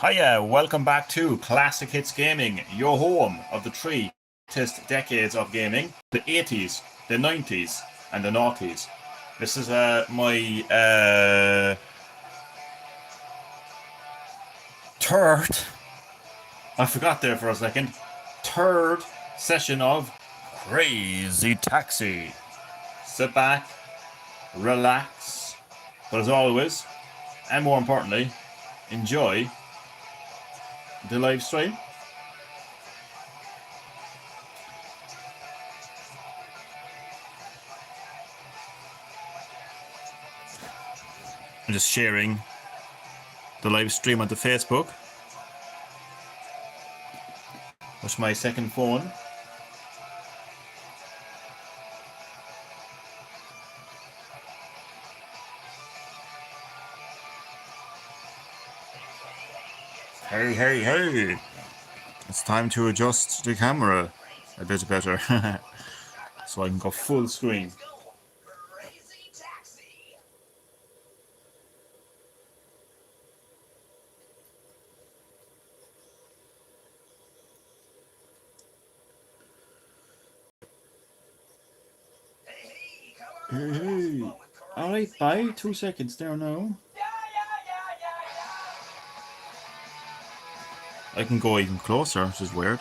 Hiya, welcome back to Classic Hits Gaming, your home of the three greatest decades of gaming, the 80s, the 90s, and the noughties. This is my third, I forgot there for a second, third session of Crazy Taxi. Sit back, relax, but as always, and more importantly, enjoy the live stream. I'm just sharing the live stream onto Facebook. That's my second phone. Hey, hey, hey! It's time to adjust the camera a bit better so I can go full screen. Hey, alright, bye. 2 seconds there now. I can go even closer, which is weird.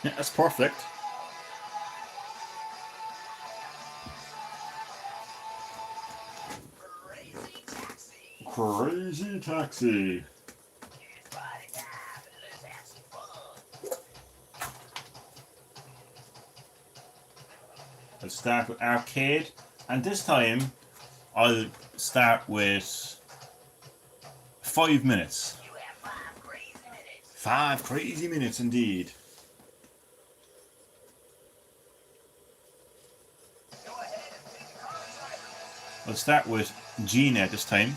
Yeah, that's perfect. Crazy Taxi. Let's start with arcade, and this time I'll start with 5 minutes. 5 crazy minutes indeed. I'll start with Gena this time.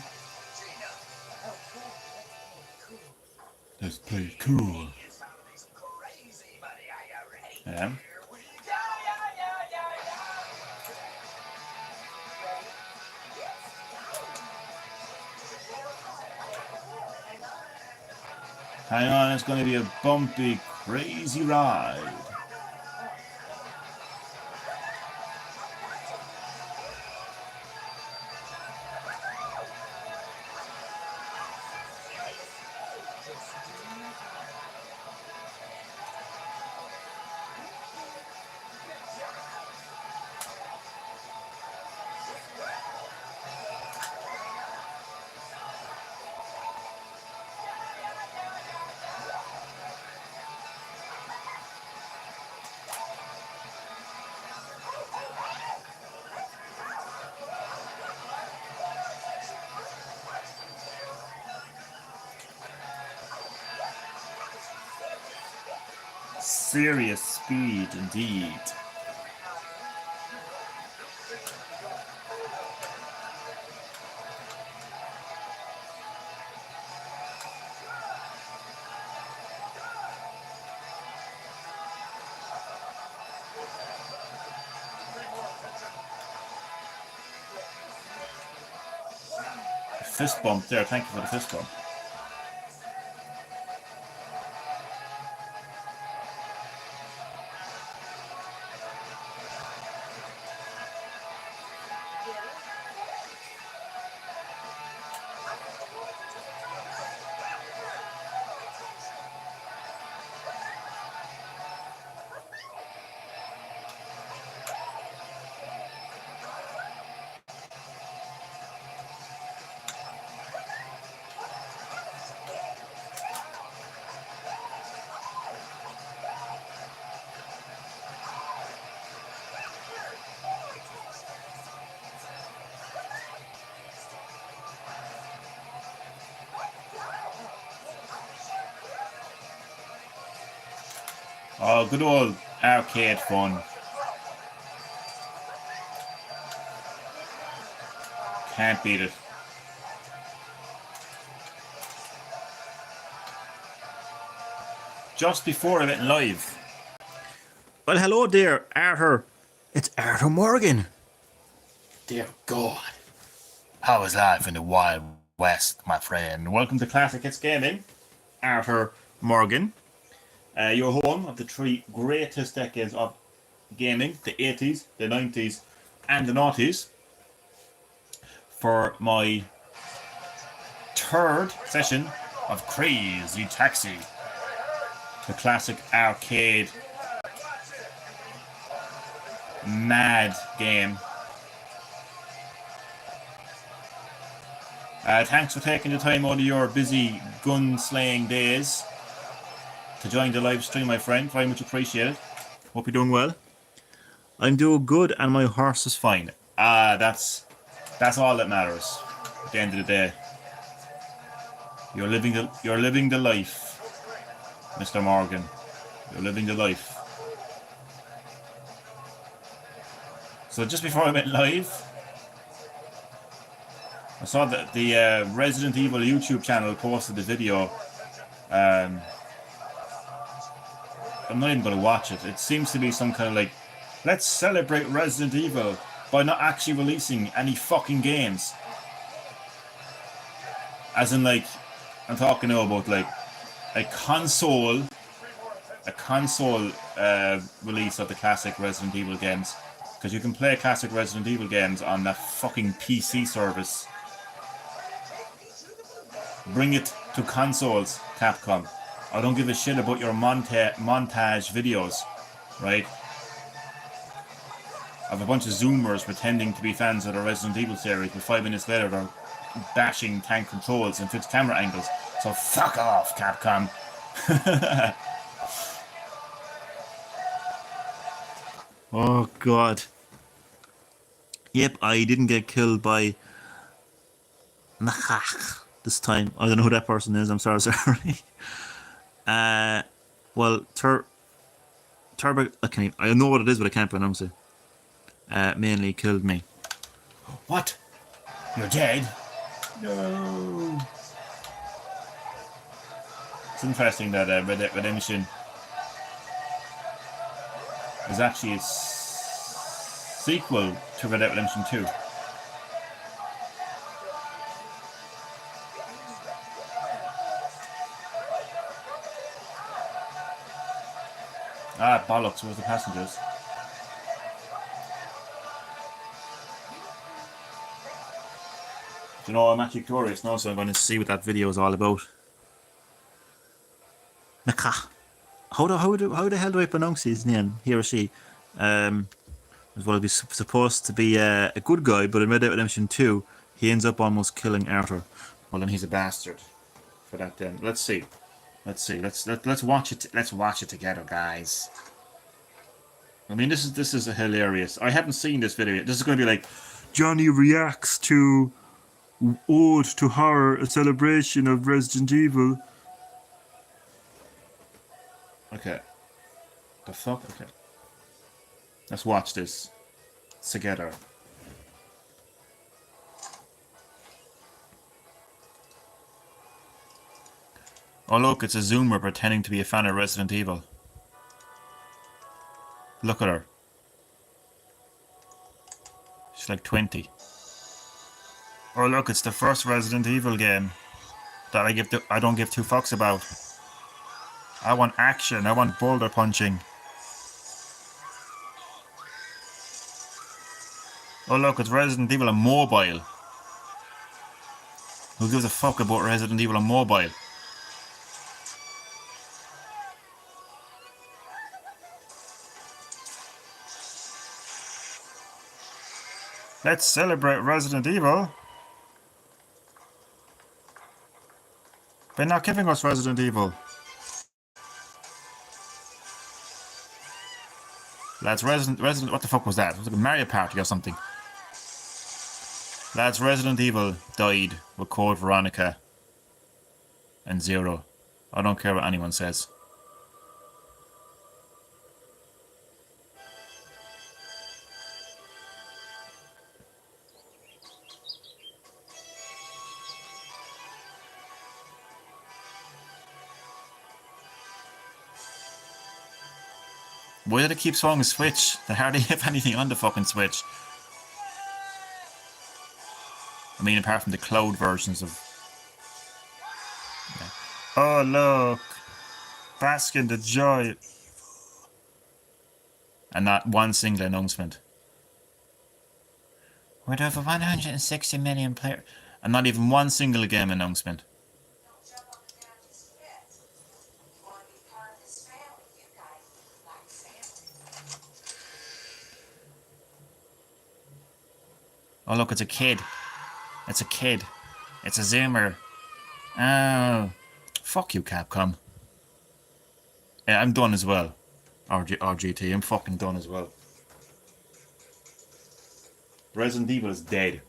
Let's play cool. Yeah. Hang on, it's going to be a bumpy, crazy ride. Serious speed indeed. Fist bump there, thank you for the fist bump. Oh, good old arcade fun. Can't beat it. Just before I went live. Well, hello there, Arthur. It's Arthur Morgan. Dear God. How is life in the Wild West, my friend? Welcome to Classic Hits Gaming. Arthur Morgan. Your home of the three greatest decades of gaming. The 80s, the 90s, and the noughties. For my third session of Crazy Taxi. The classic arcade mad game. Thanks for taking the time out of your busy gun-slaying days to join the live stream, my friend. Very much appreciated. Hope you're doing well. I'm doing good and my horse is fine. That's all that matters at the end of the day. You're living the life. Mr. Morgan, you're living the life. So just before I went live, I saw that the Resident Evil YouTube channel posted the video. I'm not even going to watch it. It seems to be some kind of like, let's celebrate Resident Evil by not actually releasing any fucking games. As in, like, I'm talking now about like a console release of the classic Resident Evil games, because you can play classic Resident Evil games on that fucking PC service. Bring it to consoles, Capcom. I don't give a shit about your montage videos, right? Of a bunch of Zoomers pretending to be fans of the Resident Evil series, but 5 minutes later they're bashing tank controls and fixed camera angles. So fuck off, Capcom. Oh God. Yep, I didn't get killed by Nachach this time. I don't know who that person is. I'm sorry. Well, Turbo. I know what it is, but I can't pronounce it. Mainly killed me. What? You're dead? No. It's interesting that Redemption is actually a sequel to Red Dead Redemption 2. Ah, bollocks, where's the passengers? You know, I'm actually curious now, so I'm going to see what that video is all about. Naka. How the hell do I pronounce his name? He or she? Well, he's supposed to be a good guy, but in Red Dead Redemption 2, he ends up almost killing Arthur. Well, then he's a bastard. For that, then let's see. Let's watch it. Let's watch it together, guys. I mean, this is hilarious. I haven't seen this video yet. This is going to be like Johnny reacts to Ode to Horror, a celebration of Resident Evil. Okay. The fuck? Okay. Let's watch this together. Oh look, it's a Zoomer pretending to be a fan of Resident Evil. Look at her. She's like 20. Oh look, it's the first Resident Evil game that I don't give two fucks about. I want action. I want boulder punching. Oh look, it's Resident Evil on mobile. Who gives a fuck about Resident Evil on mobile? Let's celebrate Resident Evil by not giving us Resident Evil. Lads, Resident, what the fuck was that? It was like a Mario Party or something. Lads, Resident Evil died with Code Veronica and Zero. I don't care what anyone says. Why did it keep throwing a Switch? They hardly have anything on the fucking Switch. I mean, apart from the cloud versions of... Yeah. Oh, look! Bask in the joy! And not one single announcement. With over 160 million players. And not even one single game announcement. Oh, look, it's a kid. It's a kid. It's a Zoomer. Oh. Fuck you, Capcom. Yeah, I'm done as well. RGT, I'm fucking done as well. Resident Evil is dead.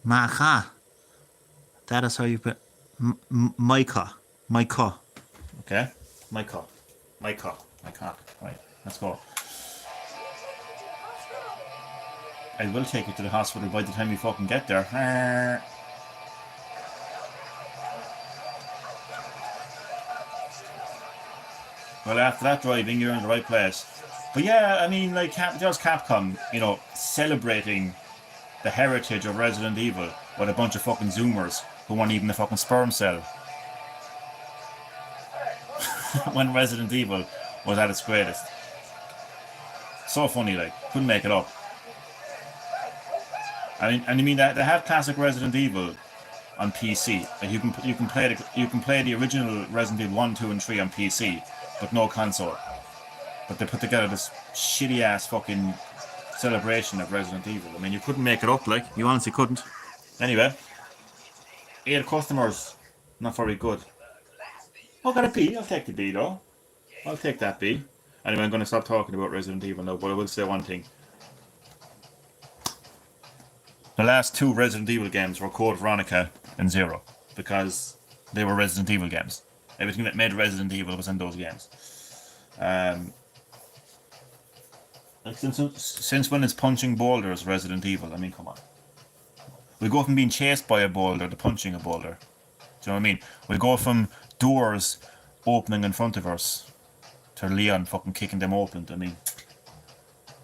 Maka. That is how you put... Micah. Okay? Micah. Right, let's go. I will take you to the hospital by the time you fucking get there. Well, after that driving, you're in the right place. But yeah, I mean, like, there's Capcom, you know, celebrating the heritage of Resident Evil with a bunch of fucking Zoomers who weren't even a fucking sperm cell. When Resident Evil was at its greatest. So funny, like, couldn't make it up. I mean that they have classic Resident Evil on PC. Like you can play the original Resident Evil 1, 2, and 3 on PC, but no console. But they put together this shitty ass fucking celebration of Resident Evil. I mean, you couldn't make it up, like, you honestly couldn't. Anyway, 8 customers, not very good. Oh, got a B. I'll take the B though. I'll take that B. Anyway, I'm going to stop talking about Resident Evil now, but I will say one thing. The last 2 Resident Evil games were Code Veronica and Zero, because they were Resident Evil games. Everything that made Resident Evil was in those games. Like since when is punching boulders Resident Evil? I mean, come on. We go from being chased by a boulder to punching a boulder. Do you know what I mean? We go from doors opening in front of us to Leon fucking kicking them open. I mean,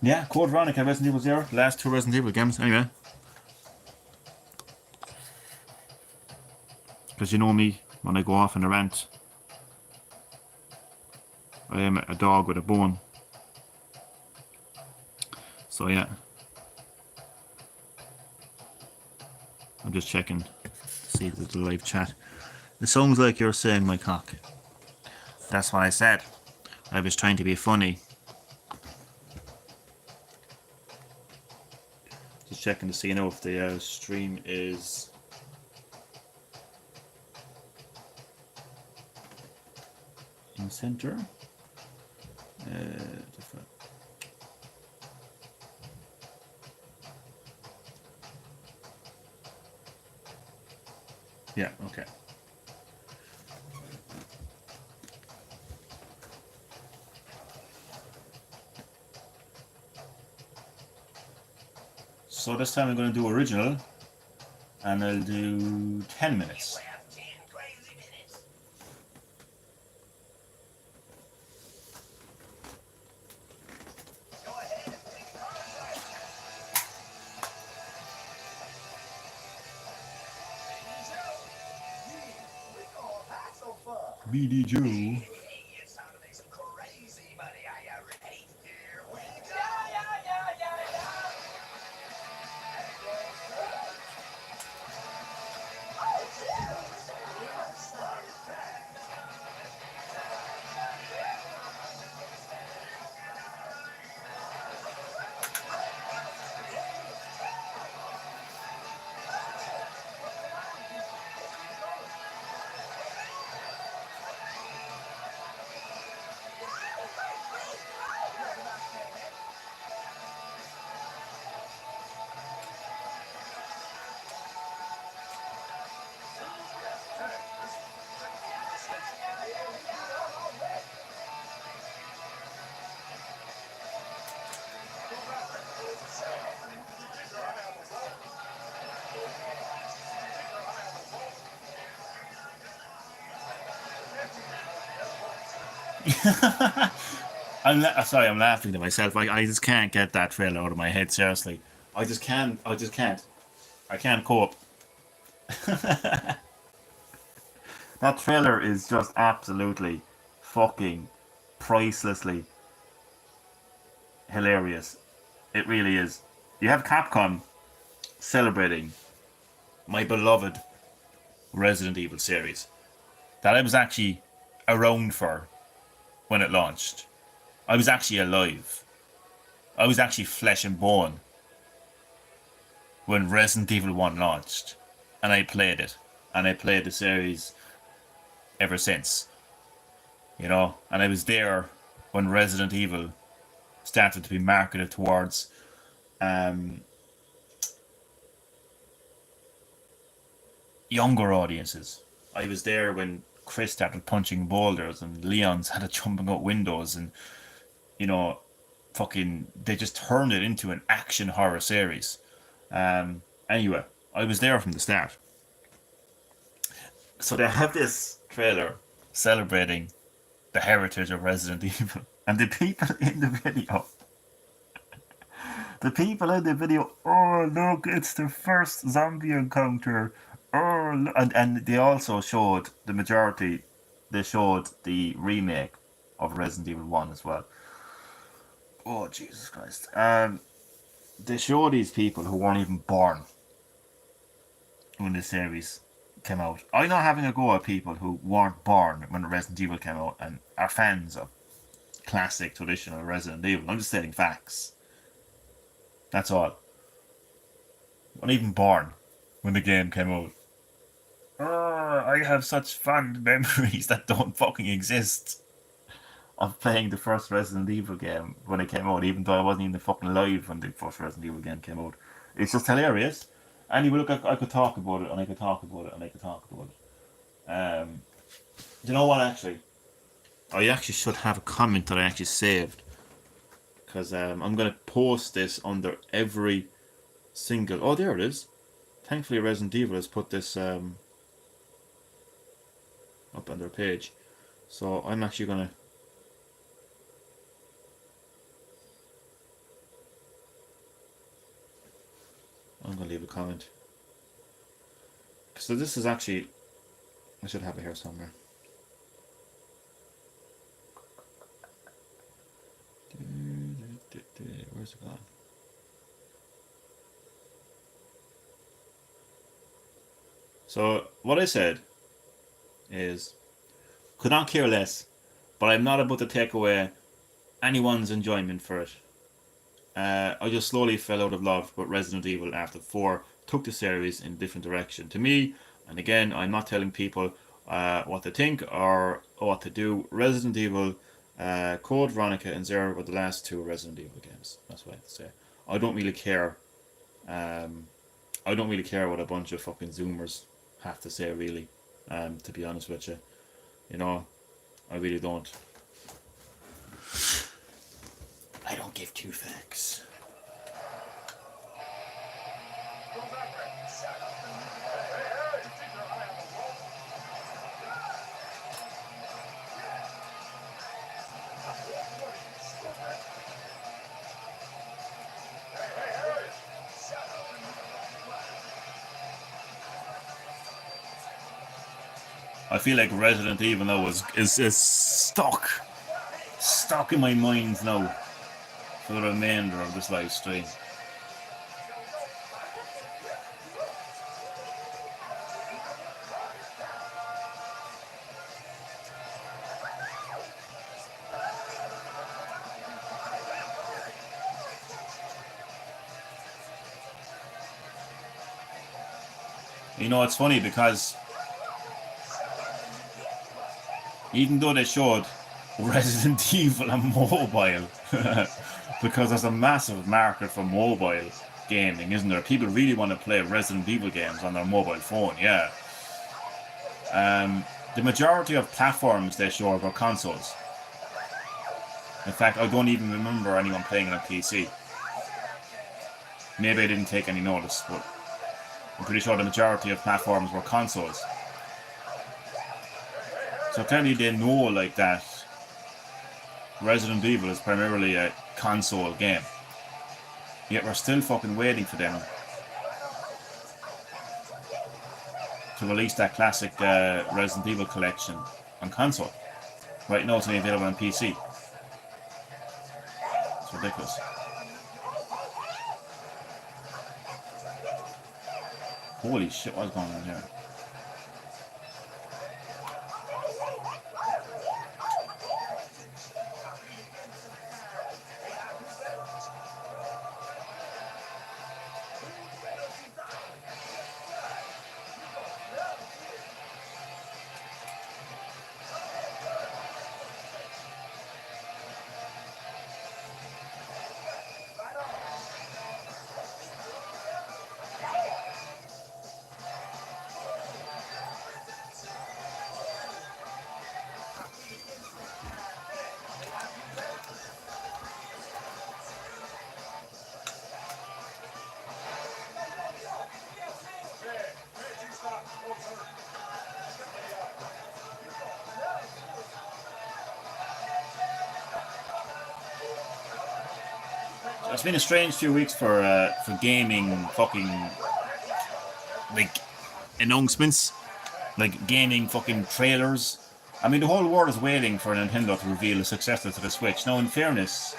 yeah, Code Veronica, Resident Evil 0, the last 2 Resident Evil games. Anyway. Because you know me, when I go off on a rant, I am a dog with a bone. So yeah. I'm just checking to see the live chat. It sounds like you're saying my cock. That's what I said. I was trying to be funny. Just checking to see if the stream is... in center. Yeah, okay. So this time I'm going to do original, and I'll do 10 minutes. BD Joe. Sorry, I'm laughing to myself. I just can't get that trailer out of my head. Seriously, I just can't. I just can't. I can't cope. That trailer is just absolutely fucking pricelessly hilarious. It really is. You have Capcom celebrating my beloved Resident Evil series that I was actually around for when it launched. I was actually alive. I was actually flesh and bone when Resident Evil 1 launched. And I played it. And I played the series ever since. You know? And I was there when Resident Evil started to be marketed towards younger audiences. I was there when Chris started punching boulders and Leon started jumping out windows and, you know, fucking, they just turned it into an action horror series. Anyway, I was there from the start. So they have this trailer celebrating the heritage of Resident Evil. And the people in the video, oh look, it's the first zombie encounter. Oh, and they also showed the majority. They showed the remake of Resident Evil 1 as well. Oh Jesus Christ! They show these people who weren't even born when the series came out. I'm not having a go at people who weren't born when Resident Evil came out and are fans of classic, traditional Resident Evil. I'm just stating facts. That's all. Not even born when the game came out. Oh, I have such fond memories that don't fucking exist of playing the first Resident Evil game when it came out, even though I wasn't even fucking alive when the first Resident Evil game came out. It's just hilarious. Anyway, look, I could talk about it, and I could talk about it, and I could talk about it. You know what, actually? I actually should have a comment that I actually saved. Because I'm going to post this under every single... Oh, there it is. Thankfully, Resident Evil has put this up on their page. So I'm actually going to... I'm going to leave a comment. So this is actually... I should have it here somewhere. Where's it gone? So what I said is, could not care less, but I'm not about to take away anyone's enjoyment for it. I just slowly fell out of love with Resident Evil after 4 took the series in a different direction. To me, and again, I'm not telling people what to think or what to do. Resident Evil, Code Veronica and Zero were the last 2 Resident Evil games. That's what I have to say. I don't really care. I don't really care what a bunch of fucking Zoomers have to say, really. To be honest with you. You know, I really don't. I don't give 2 fucks. I feel like Resident Evil now is stuck in my mind now for the remainder of this live stream. You know, it's funny because even though they showed Resident Evil on mobile, because there's a massive market for mobile gaming, isn't there? People really want to play Resident Evil games on their mobile phone, yeah. The majority of platforms they showed were consoles. In fact, I don't even remember anyone playing it on PC. Maybe I didn't take any notice, but I'm pretty sure the majority of platforms were consoles. So clearly they know like that Resident Evil is primarily a console game. Yet we're still fucking waiting for them to release that classic Resident Evil collection on console. Right now it's only available on PC. It's ridiculous. Holy shit, what's going on here? It's been a strange few weeks for gaming fucking like announcements, like gaming fucking trailers. I mean, the whole world is waiting for Nintendo to reveal a successor to the Switch. Now, in fairness,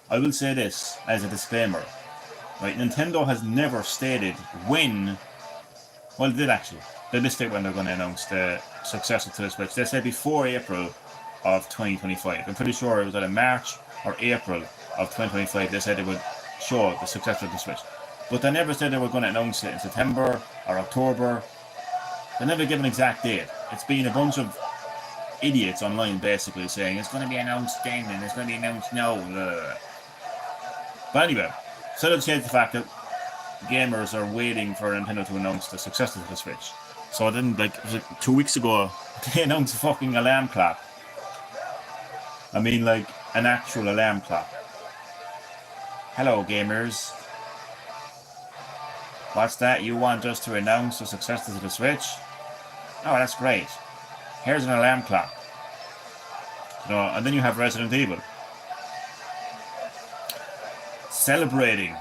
I will say this as a disclaimer. Right, Nintendo has never stated when. Well, they did actually. They did state when they're going to announce the successor to the Switch. They said before April of 2025. I'm pretty sure it was either March or April of 2025. They said they would show the successor to the Switch. But they never said they were going to announce it in September or October. They never give an exact date. It's been a bunch of idiots online basically saying it's going to be announced then and it's going to be announced now. But anyway, so let's change the fact that gamers are waiting for Nintendo to announce the successor to the Switch. So I didn't it was like 2 weeks ago, they announced a fucking alarm clock. I mean, like an actual alarm clock. Hello, gamers. What's that? You want us to announce the successor to the Switch? Oh, that's great. Here's an alarm clock. You know, and then you have Resident Evil. Celebrating,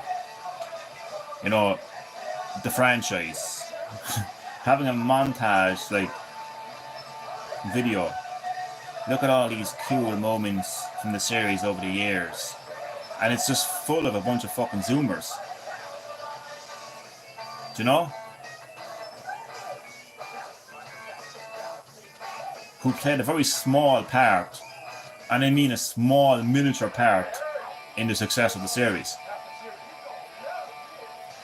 you know, the franchise. Having a montage, like, video. Look at all these cool moments from the series over the years. And it's just full of a bunch of fucking Zoomers. Do you know? Who played a very small part, and I mean a small miniature part, in the success of the series.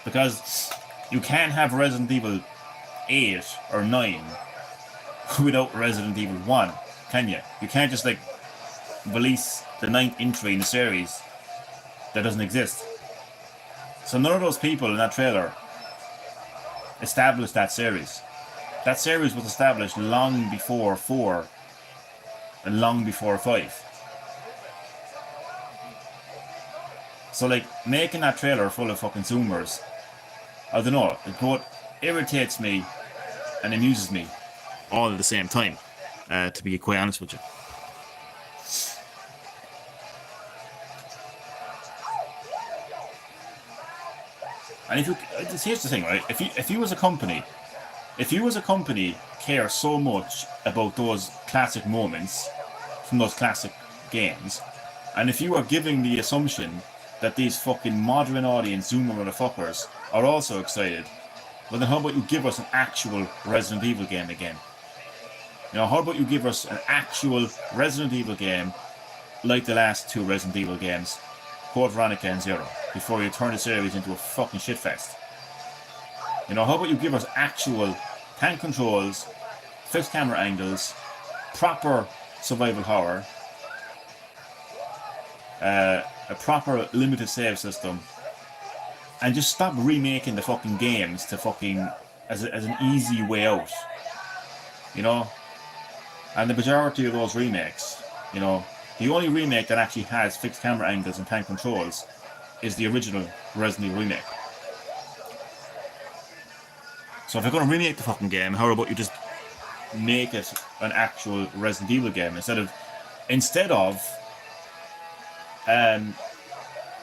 Because you can't have Resident Evil 8 or 9 without Resident Evil 1, can you? You can't just like release the 9th entry in the series that doesn't exist. So none of those people in that trailer established that series. That series was established long before 4 and long before 5. So like making that trailer full of fucking Zoomers, I don't know, it both irritates me and amuses me all at the same time, to be quite honest with you. And here's the thing, right? If you as a company care so much about those classic moments from those classic games, and if you are giving the assumption that these fucking modern audience Zoomer motherfuckers are also excited, well then how about you give us an actual Resident Evil game again? You know, how about you give us an actual Resident Evil game like the last 2 Resident Evil games, Code Veronica and Zero, before you turn the series into a fucking shitfest. You know, how about you give us actual tank controls, fixed camera angles, proper survival horror, a proper limited save system, and just stop remaking the fucking games to fucking as an easy way out. You know? And the majority of those remakes, you know, the only remake that actually has fixed camera angles and tank controls is the original Resident Evil remake. So if you're going to remake the fucking game, how about you just make it an actual Resident Evil game instead of um,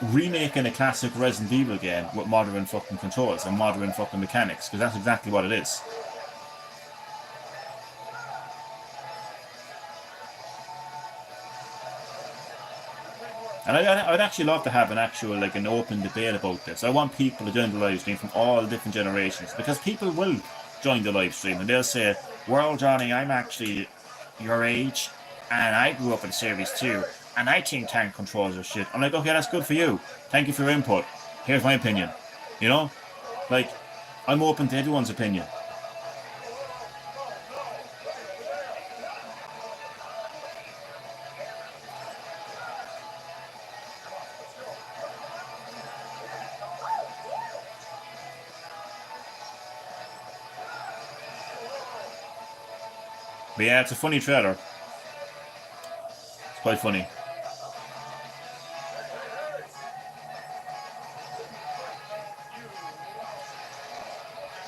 remaking a classic Resident Evil game with modern fucking controls and modern fucking mechanics, because that's exactly what it is. And I'd actually love to have an actual, like, an open debate about this. I want people to join the live stream from all different generations, because people will join the live stream and they'll say, well, Johnny, I'm actually your age and I grew up in Series 2 and I think tank controls are shit. I'm like, okay, that's good for you. Thank you for your input. Here's my opinion. You know? Like, I'm open to everyone's opinion. But yeah, it's a funny trailer. It's quite funny.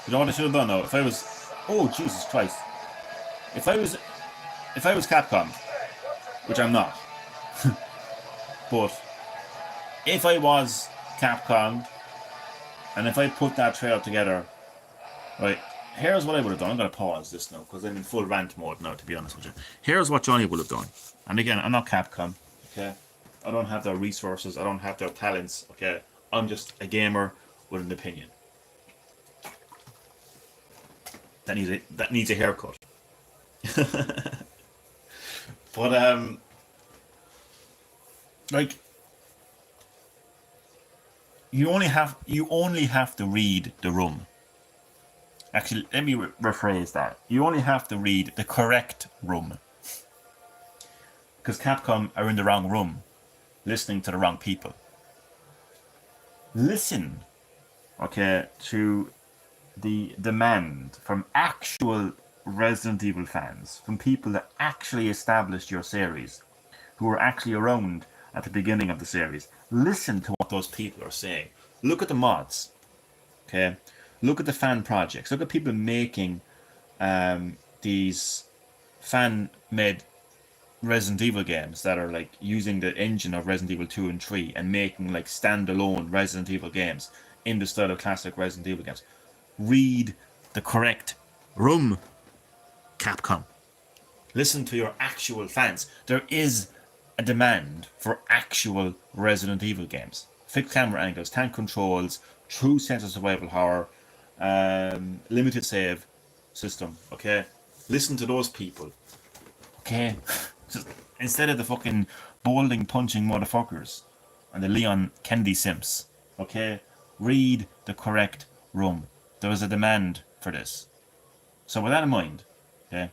You know what I should have done though? If I was, oh Jesus Christ! If I was, if I was Capcom, which I'm not, but if I was Capcom, and if I put that trailer together, right? Here's what I would have done. I'm going to pause this now because I'm in full rant mode now, to be honest with you. Here's what Johnny would have done. And again, I'm not Capcom, okay? I don't have their resources. I don't have their talents, okay? I'm just a gamer with an opinion. That needs a haircut. But like, you only have to read the room. Actually, let me rephrase that. You only have to read the correct room. Because Capcom are in the wrong room, listening to the wrong people. Listen, okay, to the demand from actual Resident Evil fans, from people that actually established your series, who were actually around at the beginning of the series. Listen to what those people are saying. Look at the mods, okay? Look at the fan projects. Look at people making these fan-made Resident Evil games that are like using the engine of Resident Evil 2 and 3 and making like standalone Resident Evil games in the style of classic Resident Evil games. Read the correct room, Capcom. Listen to your actual fans. There is a demand for actual Resident Evil games. Fixed camera angles, tank controls, true sense of survival horror, limited save system, okay? Listen to those people, okay? Just, instead of the fucking bowling, punching motherfuckers and the Leon Kennedy simps, okay? Read the correct room. There is a demand for this. So with that in mind, okay,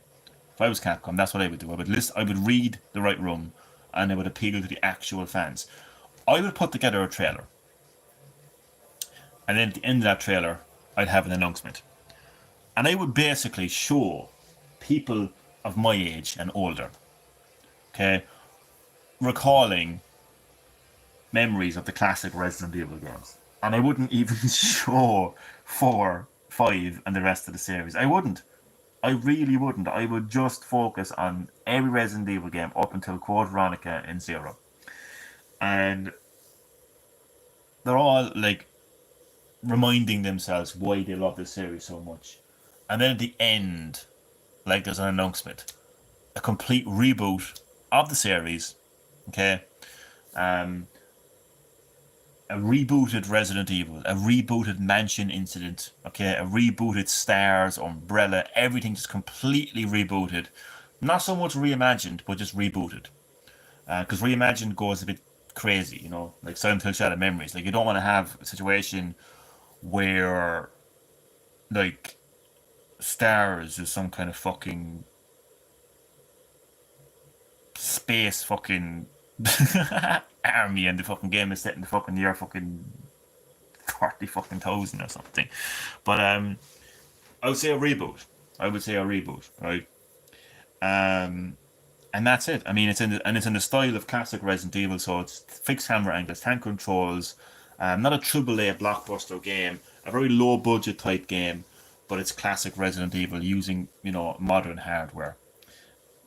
if I was Capcom, that's what I would do. I would read the right room and I would appeal to the actual fans. I would put together a trailer. And then at the end of that trailer, I'd have an announcement. And I would basically show people of my age and older, okay, recalling memories of the classic Resident Evil games. And I wouldn't even show 4, 5 and the rest of the series. I wouldn't. I really wouldn't. I would just focus on every Resident Evil game up until Code Veronica and 0. And they're all like reminding themselves why they love this series so much. And then at the end, like, there's an announcement. A complete reboot of the series. Okay? A rebooted Resident Evil, a rebooted Mansion Incident, okay, a rebooted Stars, Umbrella, everything just completely rebooted. Not so much reimagined, but just rebooted. Because reimagined goes a bit crazy, you know, like Silent Hill Shadow Memories. Like, you don't want to have a situation where, like, Stars is some kind of fucking space fucking army and the fucking game is set in the fucking year fucking 30 fucking thousand or something. But I would say a reboot. Right? And that's it. I mean, it's in the style of classic Resident Evil, so it's fixed camera angles, tank controls, not a AAA blockbuster game, a very low budget type game, but it's classic Resident Evil using, you know, modern hardware.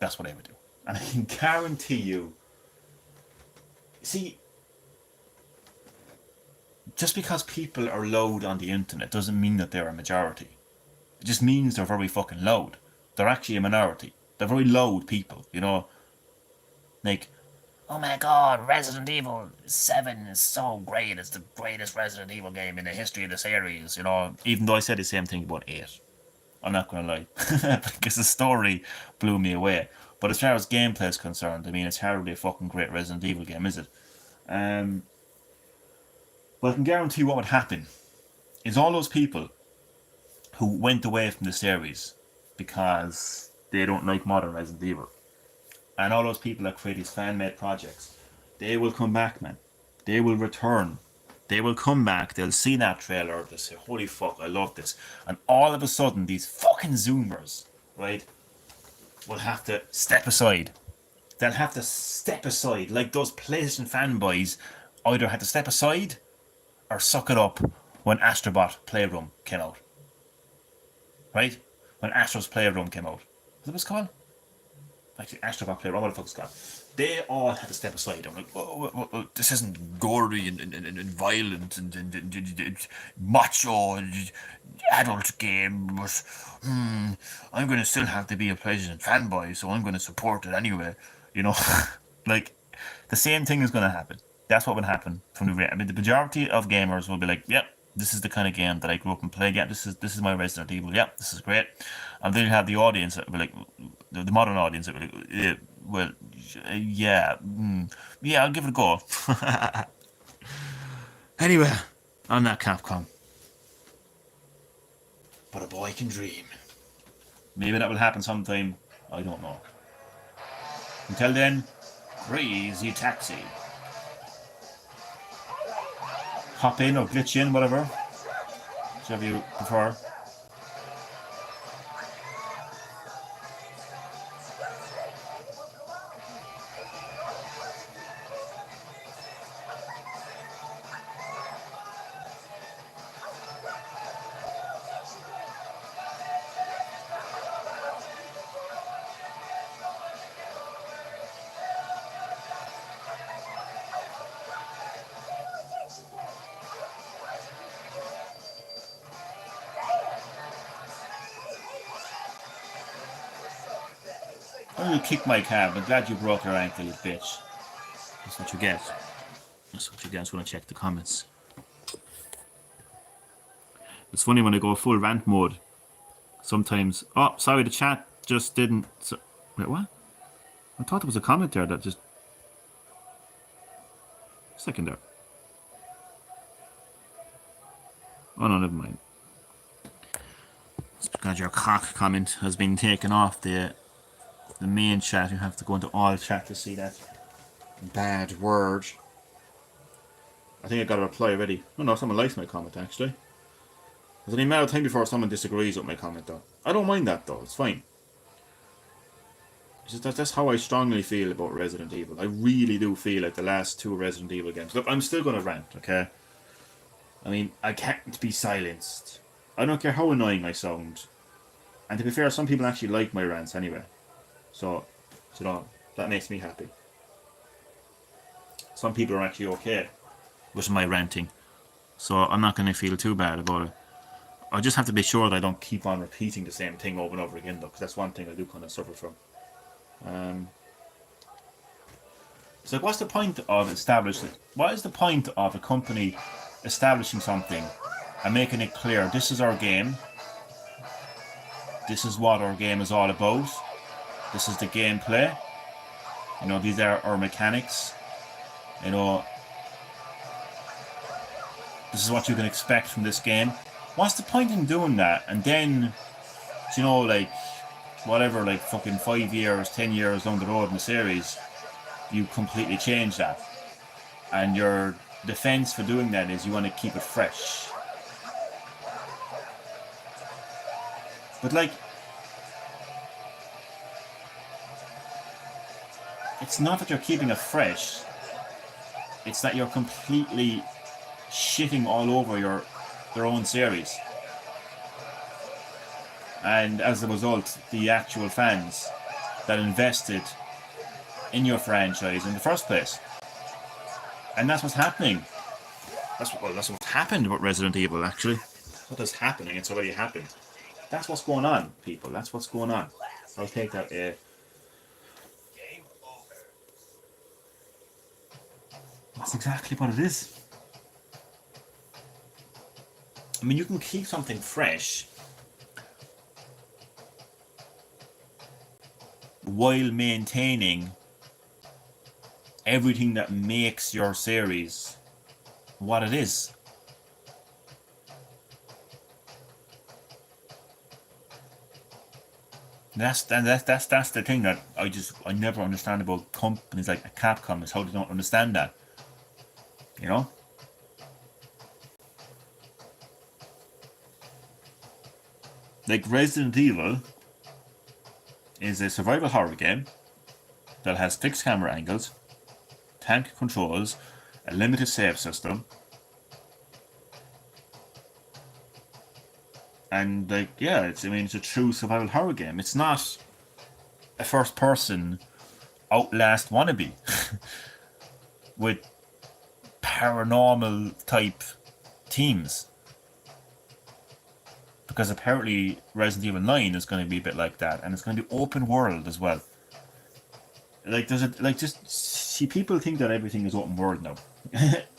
That's what I would do. And I can guarantee you, see, just because people are loud on the internet doesn't mean that they're a majority. It just means they're very fucking loud. They're actually a minority. They're very loud people, you know. Like, oh my god, Resident Evil 7 is so great. It's the greatest Resident Evil game in the history of the series, you know. Even though I said the same thing about 8. I'm not going to lie. Because the story blew me away. But as far as gameplay is concerned, I mean, it's hardly a fucking great Resident Evil game, is it? But I can guarantee what would happen is all those people who went away from the series because they don't like modern Resident Evil, and all those people that create these fan-made projects, they will come back, man. They will return. They will come back, they'll see that trailer, they'll say, holy fuck, I love this. And all of a sudden, these fucking Zoomers, right, will have to step aside. They'll have to step aside, like those PlayStation fanboys either had to step aside or suck it up when Astrobot Playroom came out. Right? When Astro's Playroom came out. Is that what it's called? Actually, Astrobot Playroom, what the fuck it's called? They all had to step aside. I'm like, oh, this isn't gory and violent and macho adult game, but I'm going to still have to be a PlayStation fanboy, so I'm going to support it anyway. You know, like, the same thing is going to happen. That's what would happen from the. I mean, the majority of gamers will be like, "Yep, this is the kind of game that I grew up and played. Yeah, this is my Resident Evil. Yeah, this is great." And then you have the audience that will be like, the modern audience that will be like, yeah, I'll give it a go. Anyway, I'm not Capcom, but a boy can dream. Maybe that will happen sometime. I don't know. Until then, crazy taxi. Hop in or glitch in, whatever. Whichever you prefer. You kick my cab. I'm glad you broke your ankle, you bitch. That's what you get. That's what you get. I just want to check the comments. It's funny when I go full rant mode. Sometimes... Oh, sorry, the chat just didn't... Wait, what? I thought there was a comment there that just... A second there. Oh no, never mind. It's because your cock comment has been taken off the main chat. You have to go into all chat to see that bad word. I think I got a reply already. Oh no, someone likes my comment actually. There's only a matter of time before someone disagrees with my comment though. I don't mind that though, it's fine. It's just that's how I strongly feel about Resident Evil. I really do feel like the last 2 Resident Evil games. Look, I'm still going to rant, okay? I mean, I can't be silenced. I don't care how annoying I sound. And to be fair, some people actually like my rants anyway. So, you know, that makes me happy. Some people are actually okay with my ranting. So I'm not going to feel too bad about it. I just have to be sure that I don't keep on repeating the same thing over and over again though, because that's one thing I do kind of suffer from. So what's the point of establishing... What is the point of a company establishing something and making it clear, this is our game, this is what our game is all about, this is the gameplay, you know, these are our mechanics, you know, this is what you can expect from this game. What's the point in doing that? And then, you know, like, whatever, like fucking 5 years, 10 years down the road in the series, you completely change that. And your defense for doing that is you want to keep it fresh. But like, it's not that you're keeping it fresh, it's that you're completely shitting all over their own series. And as a result, the actual fans that invested in your franchise in the first place. And that's what's happening. That's what's happened with Resident Evil, actually. What is happening? It's already happened. That's what's going on, people. That's what's going on. I'll take that. That's exactly what it is. I mean, you can keep something fresh while maintaining everything that makes your series what it is. That's the thing that I never understand about companies like Capcom, is how they don't understand that. You know? Like Resident Evil is a survival horror game that has fixed camera angles, tank controls, a limited save system, and like, yeah, it's a true survival horror game. It's not a first person Outlast wannabe with paranormal type themes. Because apparently Resident Evil 9 is going to be a bit like that, and it's going to be open world as well. Like, just see, people think that everything is open world now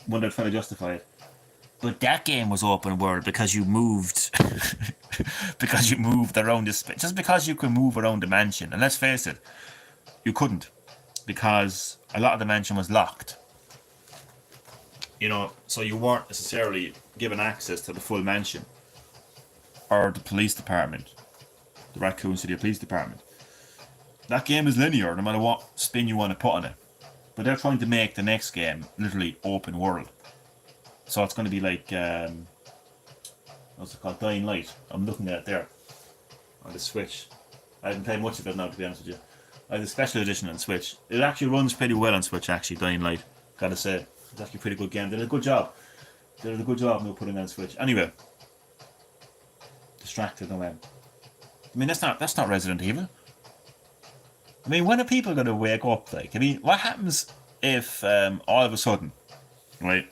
when they're trying to justify it. But that game was open world because you moved, because you moved around this. Just because you can move around the mansion, and let's face it, you couldn't, because a lot of the mansion was locked. You know, so you weren't necessarily given access to the full mansion or the police department, the Raccoon City Police Department. That game is linear, no matter what spin you want to put on it. But they're trying to make the next game literally open world. So it's going to be like, what's it called? Dying Light. I'm looking at it there on the Switch. I haven't played much of it now, to be honest with you. I have the special edition on Switch. It actually runs pretty well on Switch, actually, Dying Light. Gotta say. It's actually a pretty good game. They did a good job. They did a good job of putting it on Switch. Anyway. Distracted away. I mean, that's not Resident Evil. I mean, when are people going to wake up? Like, I mean, what happens if all of a sudden, right,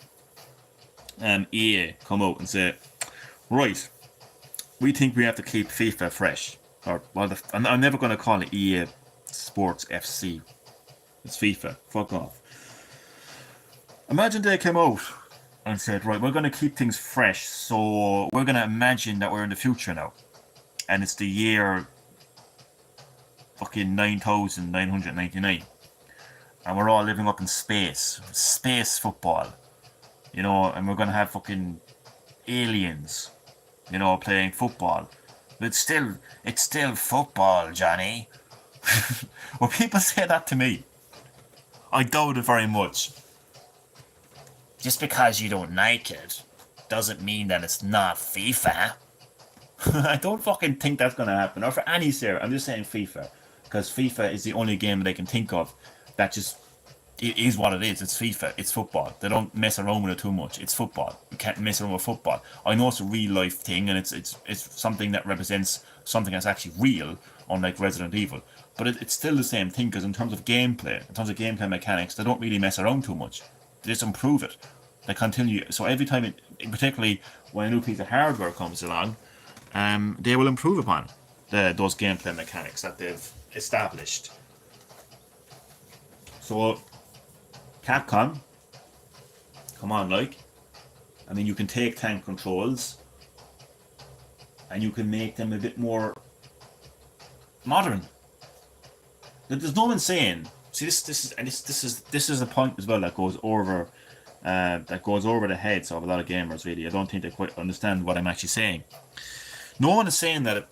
EA come out and say, right, we think we have to keep FIFA fresh, or well, I'm never going to call it EA Sports FC. It's FIFA. Fuck off. Imagine they came out and said, right, we're going to keep things fresh, so we're going to imagine that we're in the future now, and it's the year fucking 9,999, and we're all living up in space football, you know, and we're going to have fucking aliens, you know, playing football. But it's still football, Johnny. When people say that to me, I doubt it very much. Just because you don't like it doesn't mean that it's not FIFA. I don't fucking think that's going to happen. Or for any series, I'm just saying FIFA. Because FIFA is the only game that I can think of that just, it is what it is. It's FIFA. It's football. They don't mess around with it too much. It's football. You can't mess around with football. I know it's a real life thing, and it's something that represents something that's actually real, unlike Resident Evil. But it's still the same thing, because in terms of gameplay mechanics, they don't really mess around too much. They just improve it. They continue. So every time, particularly when a new piece of hardware comes along, they will improve upon those gameplay mechanics that they've established. So Capcom, come on, like, I mean, you can take tank controls and you can make them a bit more modern. There's no one saying, see, this is a point as well that goes over the heads of a lot of gamers. Really, I don't think they quite understand what I'm actually saying. No one is saying that a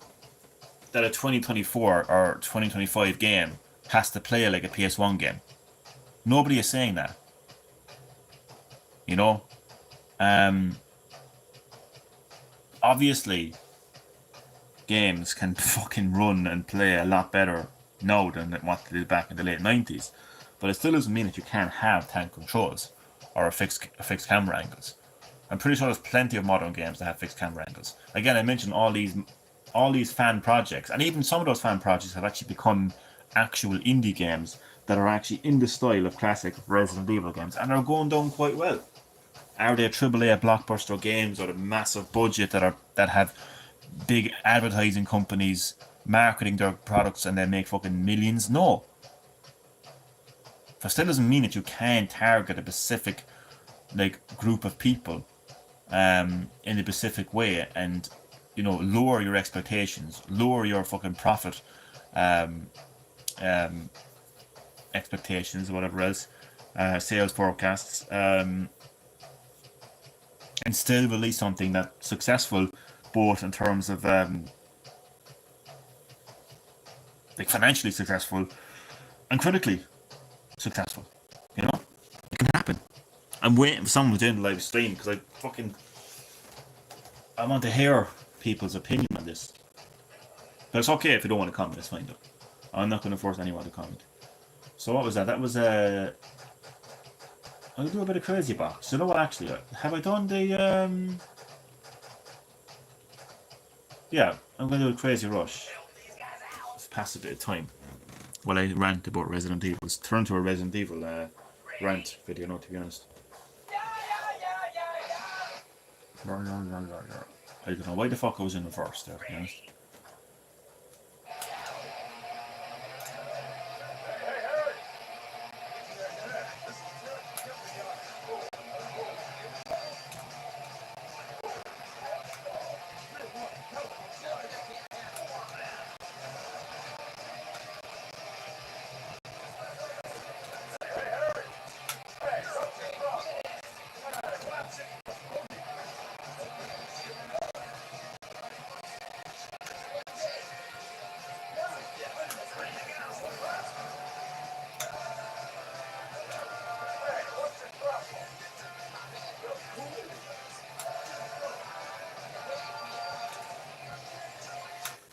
2024 or 2025 game has to play like a PS1 game. Nobody is saying that. You know? Obviously, games can fucking run and play a lot better now than what they did back in the late 90s. But it still doesn't mean that you can't have tank controls or fixed camera angles. I'm pretty sure there's plenty of modern games that have fixed camera angles. Again, I mentioned all these fan projects, and even some of those fan projects have actually become actual indie games that are actually in the style of classic Resident Evil games, and are going down quite well. Are they AAA blockbuster games or a massive budget that have big advertising companies marketing their products and they make fucking millions? No. That still doesn't mean that you can target a specific like group of people in a specific way and lower your expectations, lower your fucking profit um, um, expectations, whatever else, sales forecasts, and still release something that's successful, both in terms of like financially successful and critically successful. You know, it can happen. I'm waiting for someone to do the live stream because I want to hear people's opinion on this. But it's okay if you don't want to comment. It's fine though. I'm not going to force anyone to comment. So what was that? That was I'll do a bit of crazy box. You know what? Actually, have I done the Yeah, I'm going to do a crazy rush. Let's pass a bit of time while I rant about Resident Evil. Let's turn to a Resident Evil rant video. No, to be honest. I don't know why the fuck I was in the first there, to be honest.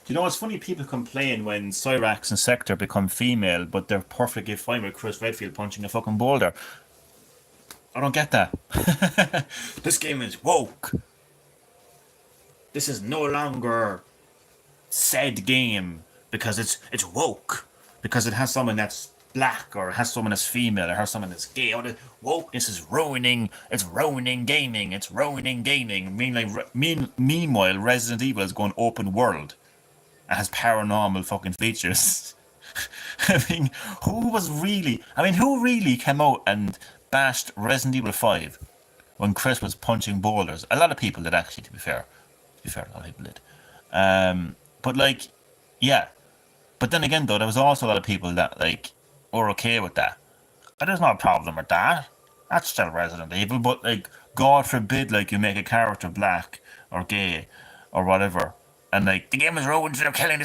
You know, it's funny people complain when Cyrax and Sector become female, but they're perfectly fine with Chris Redfield punching a fucking boulder. I don't get that. This game is woke. This is no longer said game because it's woke. Because it has someone that's black, or it has someone that's female, or has someone that's gay. Or wokeness is ruining gaming, it's ruining gaming. Meanwhile, Resident Evil is going open world. It has paranormal fucking features. Who really came out and bashed Resident Evil 5 when Chris was punching boulders? A lot of people did, actually, to be fair. A lot of people did. But yeah. But then again, though, there was also a lot of people that, were okay with that. But there's no problem with that. That's still Resident Evil, but, God forbid, you make a character black or gay or whatever. And the game is ruined, they're killing the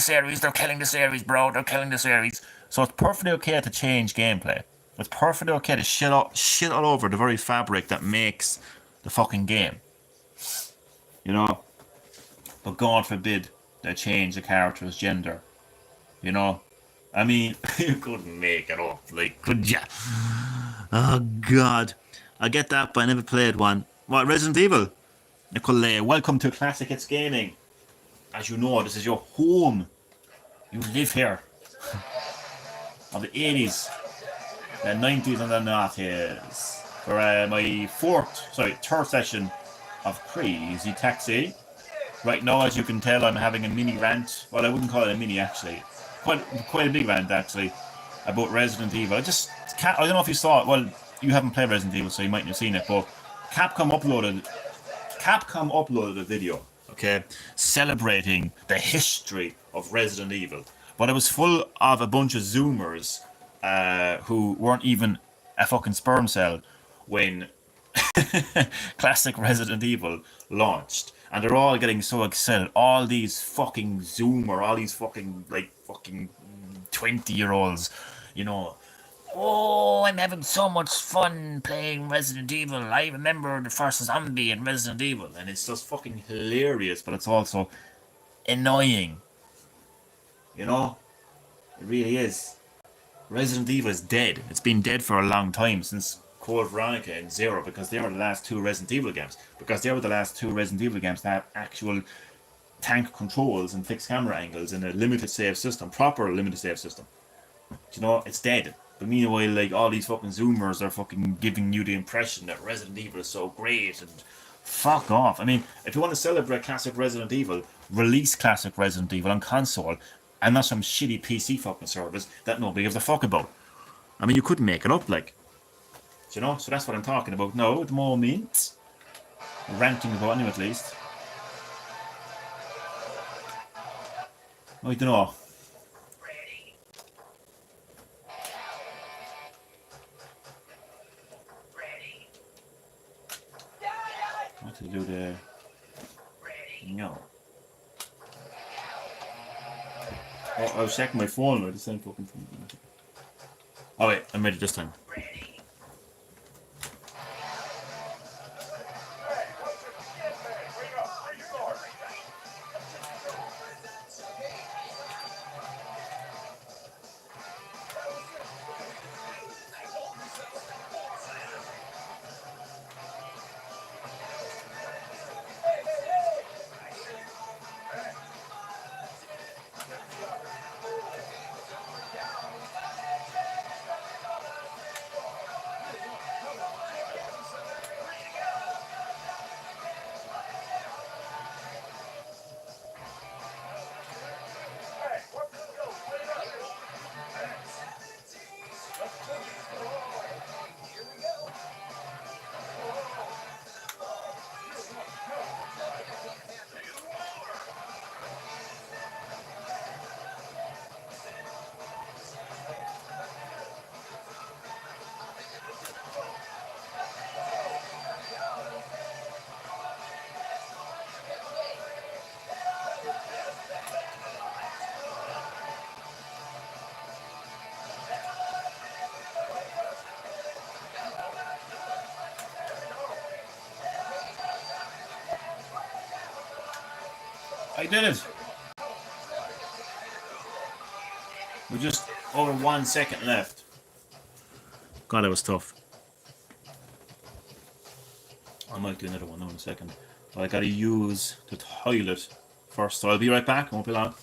series, bro, they're killing the series. So it's perfectly okay to change gameplay. It's perfectly okay to shit all over the very fabric that makes the fucking game. You know? But God forbid they change the character's gender. You know? I mean, you couldn't make it up, could ya? Oh, God. I get that, but I never played one. What, Resident Evil? Nicole, welcome to Classic It's Gaming. As you know, this is your home. You live here. Of the 80s, the 90s, and the 90s. For my third session of Crazy Taxi. Right now, as you can tell, I'm having a mini rant. Well, I wouldn't call it a mini, actually. Quite a big rant, actually, about Resident Evil. I don't know if you saw it. Well, you haven't played Resident Evil, so you mightn't have seen it, but Capcom uploaded a video, okay, celebrating the history of Resident Evil. But it was full of a bunch of Zoomers who weren't even a fucking sperm cell when Classic Resident Evil launched. And they're all getting so excited. All these fucking Zoomer, all these fucking 20-year-olds, oh, I'm having so much fun playing Resident Evil. I remember the first zombie in Resident Evil. And it's just fucking hilarious, but it's also annoying. It really is. Resident Evil is dead. It's been dead for a long time, since Code Veronica and Zero, because they were the last two Resident Evil games. Because they were the last two Resident Evil games that have actual tank controls and fixed camera angles and a limited save system, proper limited save system. It's dead. But meanwhile, like, all these fucking Zoomers are fucking giving you the impression that Resident Evil is so great and fuck off. I mean, if you want to celebrate classic Resident Evil, release classic Resident Evil on console and not some shitty PC fucking service that nobody gives a fuck about. I mean, you couldn't make it up, like. You know? So that's what I'm talking about now at the moment. Ranting about him at least. I don't know. What to do there? No. Oh, I was checking my phone. I just sent fucking phone. Oh wait, I'm ready this time. I did it! We're just over 1 second left. God, that was tough. I might do another one now in a second. But I gotta use the toilet first, so I'll be right back. I won't be long.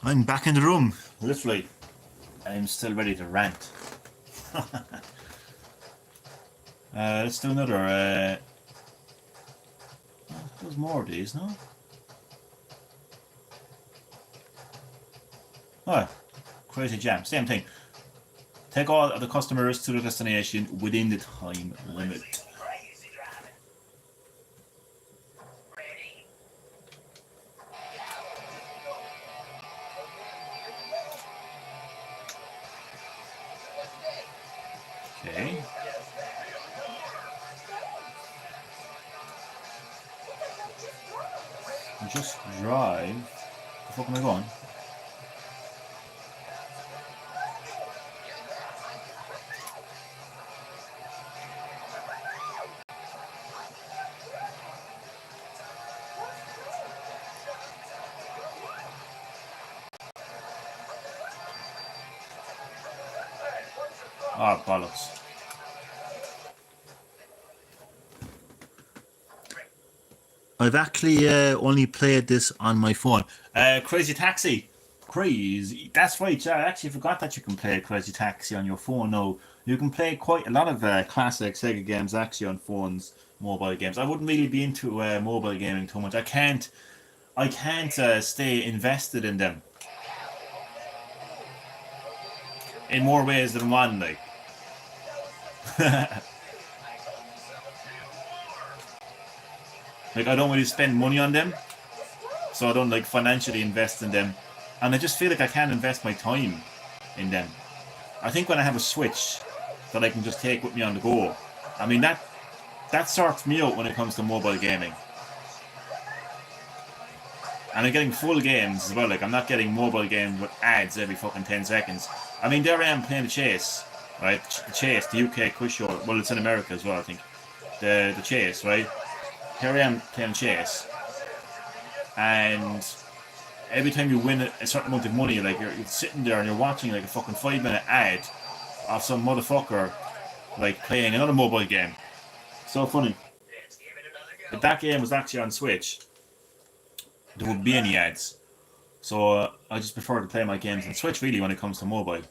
I'm back in the room, literally. I'm still ready to rant. Let's do another. There's more of these, no? Oh, Crazy Jam, same thing. Take all of the customers to the destination within the time limit. Okay. Just drive. Where the fuck am I going? Ah, bollocks. I've actually only played this on my phone. Crazy Taxi. Crazy. That's right, I actually forgot that you can play Crazy Taxi on your phone now. You can play quite a lot of classic Sega games actually on phones, mobile games. I wouldn't really be into mobile gaming too much. I can't stay invested in them. In more ways than one, like. Like, I don't really spend money on them, so I don't like financially invest in them, and I just feel like I can't invest my time in them. I think when I have a Switch that I can just take with me on the go, I mean that sorts me out when it comes to mobile gaming. And I'm getting full games as well, like I'm not getting mobile games with ads every fucking 10 seconds. I mean, there I am playing the Chase, right? The Chase, the UK quiz show, well it's in America as well I think. The Chase, right? Here I am playing Chase, and every time you win a certain amount of money, like you're sitting there and you're watching like a fucking 5-minute ad of some motherfucker like playing another mobile game. So funny. If that game was actually on Switch, there wouldn't be any ads. So I just prefer to play my games on Switch really when it comes to mobile.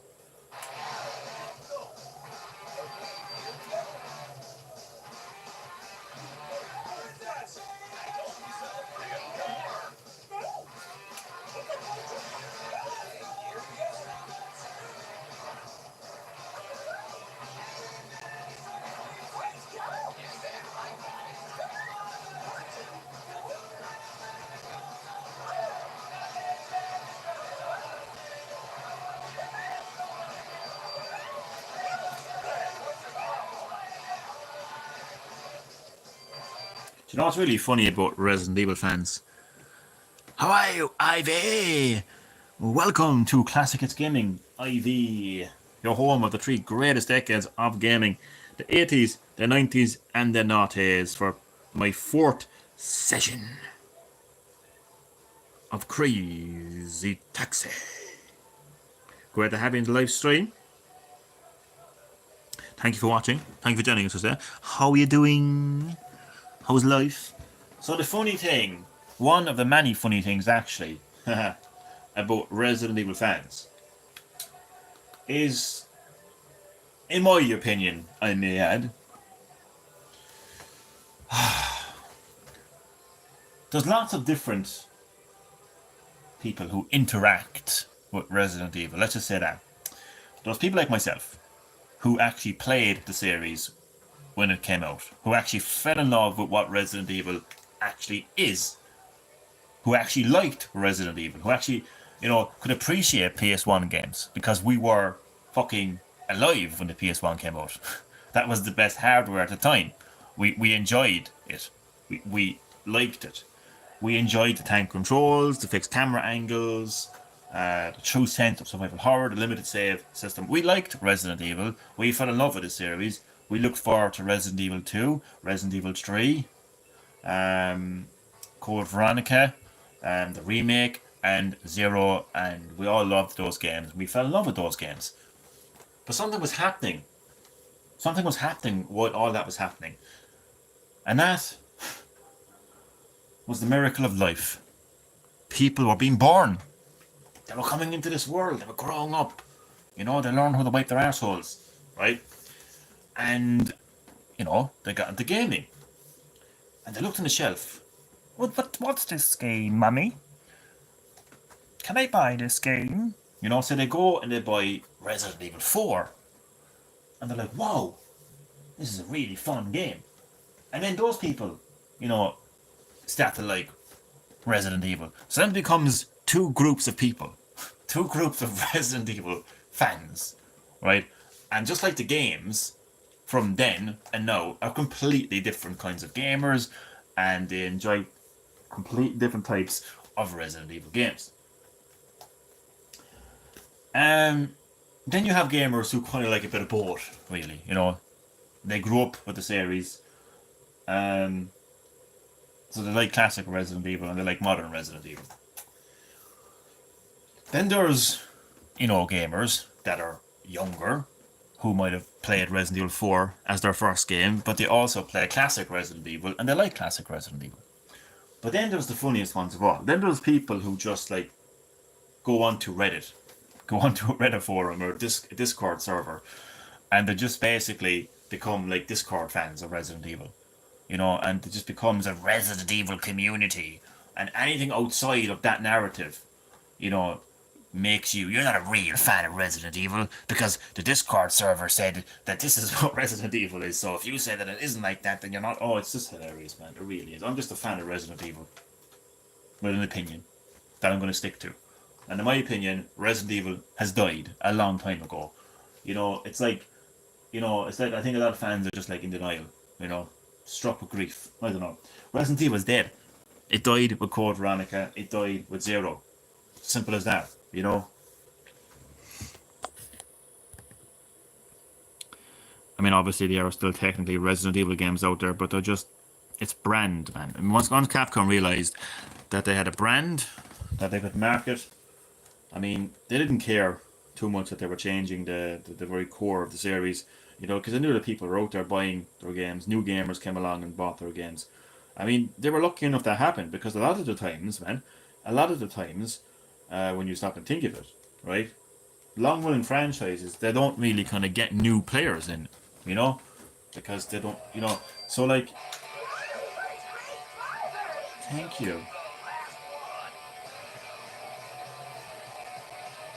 You know what's really funny about Resident Evil fans? How are you, Ivy? Welcome to Classic Hits Gaming, Ivy, your home of the 3 greatest decades of gaming, the 80s, the 90s, and the noughties, for my 4th session of Crazy Taxi. Great to have you in the live stream. Thank you for watching. Thank you for joining us today. How are you doing? How's life? So the funny thing, one of the many funny things actually, about Resident Evil fans, is, in my opinion, I may add, there's lots of different people who interact with Resident Evil. Let's just say that. There's people like myself who actually played the series when it came out, who actually fell in love with what Resident Evil actually is, who actually liked Resident Evil, who actually, you know, could appreciate PS1 games, because we were fucking alive when the PS1 came out. That was the best hardware at the time. We enjoyed it. We liked it. We enjoyed the tank controls, the fixed camera angles, the true sense of survival horror, the limited save system. We liked Resident Evil. We fell in love with the series. We looked forward to Resident Evil 2, Resident Evil 3, Code Veronica, the remake, and Zero, and we all loved those games. We fell in love with those games. But something was happening. Something was happening while all that was happening. And that was the miracle of life. People were being born. They were coming into this world. They were growing up. You know, they learned how to wipe their arseholes, right? And, you know, they got into gaming. And they looked on the shelf. What's this game, Mummy? Can I buy this game? You know, so they go and they buy Resident Evil 4, and they're like, wow, this is a really fun game. And then those people, you know, start to like Resident Evil. So then it becomes two groups of people, two groups of Resident Evil fans, right? And just like the games from then and now are completely different kinds of gamers, and they enjoy completely different types of Resident Evil games. Then you have gamers who kind of like a bit of both, really. You know, they grew up with the series, so they like classic Resident Evil and they like modern Resident Evil. Then there's, you know, gamers that are younger who might have played Resident Evil 4 as their first game, but they also play classic Resident Evil and they like classic Resident Evil. But then there's the funniest ones of all. Then there's people who just like go onto Reddit, go onto a Reddit forum or a Discord server, and they just basically become like Discord fans of Resident Evil. You know, and it just becomes a Resident Evil community. And anything outside of that narrative, you know, makes you're not a real fan of Resident Evil because the Discord server said that this is what Resident Evil is. So if you say that it isn't like that, then you're not. Oh, it's just hilarious, man. It really is. I'm just a fan of Resident Evil with an opinion that I'm going to stick to. And in my opinion, Resident Evil has died a long time ago. You know, it's like I think a lot of fans are just like in denial, you know, struck with grief. I don't know. Resident Evil is dead. It died with Code Veronica. It died with Zero. Simple as that, you know. I mean, obviously there are still technically Resident Evil games out there, but they're just, it's brand, man. I mean, once Capcom realized that they had a brand that they could market, I mean, they didn't care too much that they were changing the very core of the series, you know, because they knew that people were out there buying their games. New gamers came along and bought their games. I mean, they were lucky enough that happened because a lot of the times, when you stop and think of it, right, long-running franchises, they don't really kind of get new players in, you know, because they don't, you know, so like, thank you.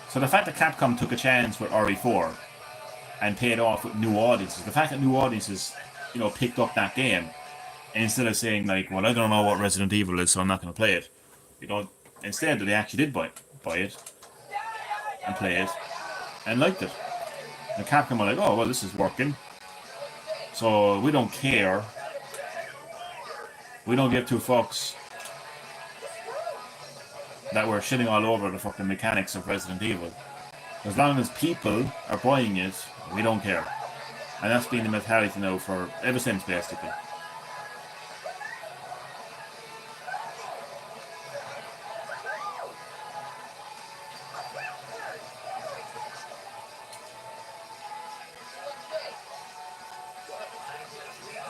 So the fact that Capcom took a chance with RE4 and paid off with new audiences, the fact that new audiences, you know, picked up that game, instead of saying like, well, I don't know what Resident Evil is, so I'm not going to play it, you know, instead they actually did buy it and play it and liked it. And Capcom were like, oh, well, this is working, so we don't care. We don't give two fucks that we're shitting all over the fucking mechanics of Resident Evil. As long as people are buying it, we don't care. And that's been the mentality now for ever since, basically.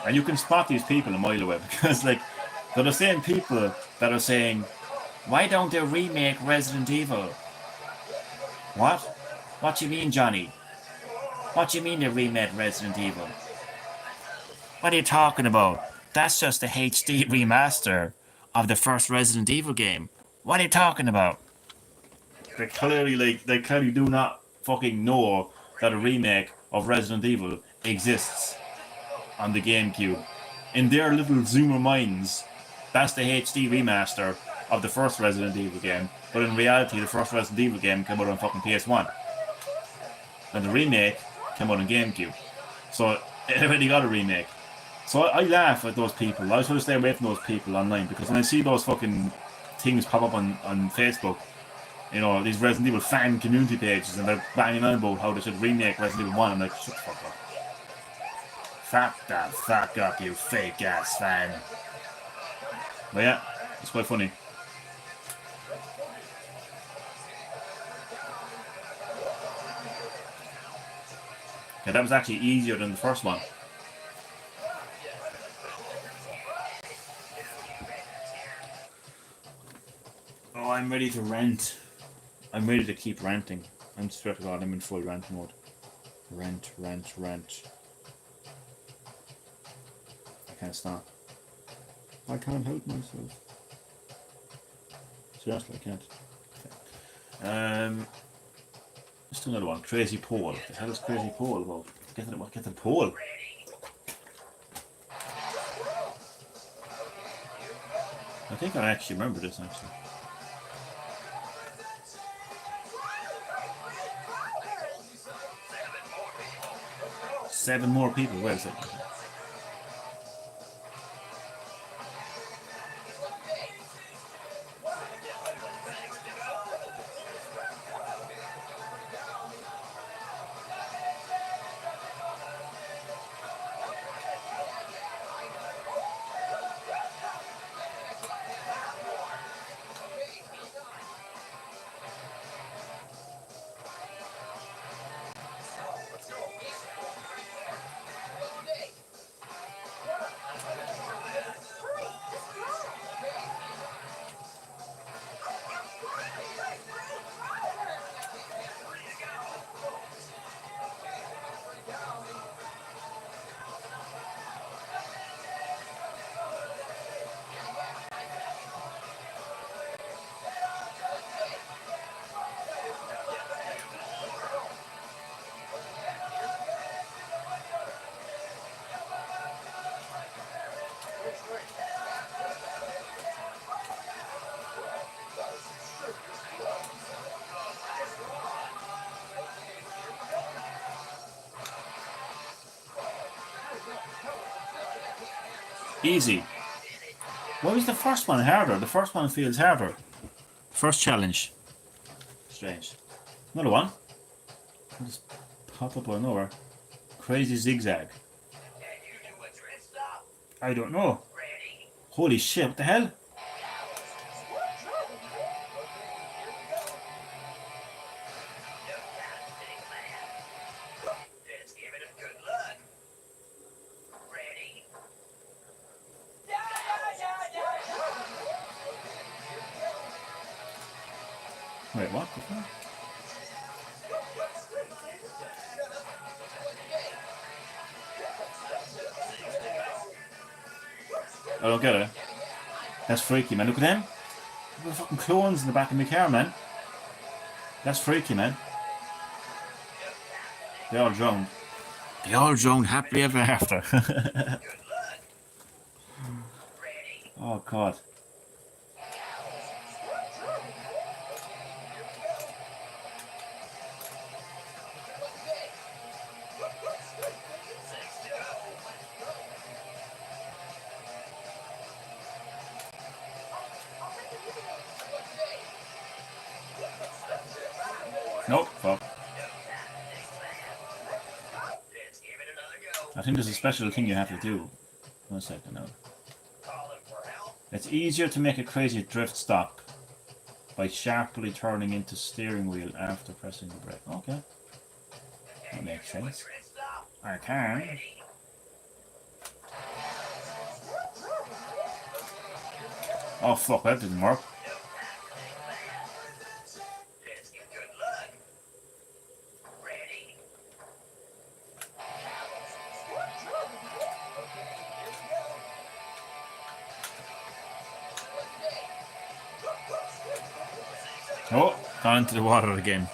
And you can spot these people a mile away because, like, they're the same people that are saying, why don't they remake Resident Evil? What? What do you mean, Johnny? What do you mean they remade Resident Evil? What are you talking about? That's just a HD remaster of the first Resident Evil game. What are you talking about? They clearly do not fucking know that a remake of Resident Evil exists on the GameCube. In their little zoomer minds, that's the HD remaster of the first Resident Evil game, but in reality the first Resident Evil game came out on fucking PS1. And the remake came out on GameCube. So it already got a remake. So I laugh at those people. I was trying to stay away from those people online because when I see those fucking things pop up on Facebook, you know, these Resident Evil fan community pages, and they're banging on about how they should remake Resident Evil 1, I'm like, shut the fuck up. Fuck the fuck up, you fake ass fan. But yeah, it's quite funny. Yeah, that was actually easier than the first one. Oh, I'm ready to rant. I'm ready to keep ranting. I'm swear to God, I'm in full rant mode. Rant. I can't stop. I can't help myself. Seriously, I can't. Okay. Let's do another one. Crazy pole. What the hell is crazy pole about? Get the pole. I think I actually remember this actually. 7 more people. Where is it? Easy. Why was the first one harder? The first one feels harder. First challenge. Strange. Another one. Just pop up out of nowhere. Crazy zigzag. I don't know. Holy shit, what the hell? Wait, what? I don't get it. That's freaky, man. Look at them. Look at the fucking clones in the back of my car, man. That's freaky, man. They all drowned. They all drowned happily ever after. Oh, God. Nope, fuck. I think there's a special thing you have to do. 1 second now. It's easier to make a crazy drift stop by sharply turning into steering wheel after pressing the brake. Okay. That makes sense. I can. Oh fuck, that didn't work. Oh, gone into the water again.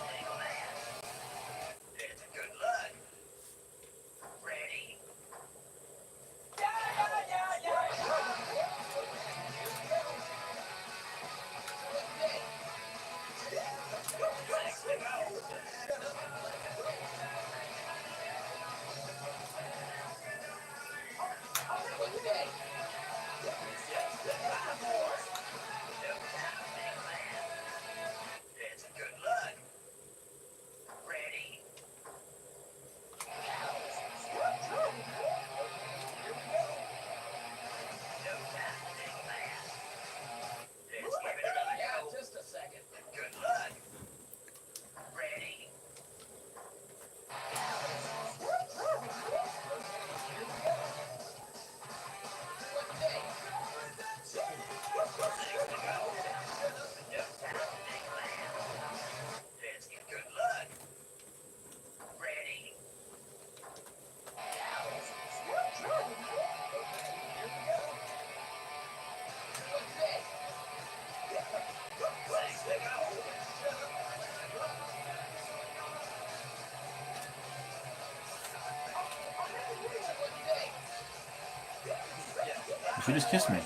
She just kissed me.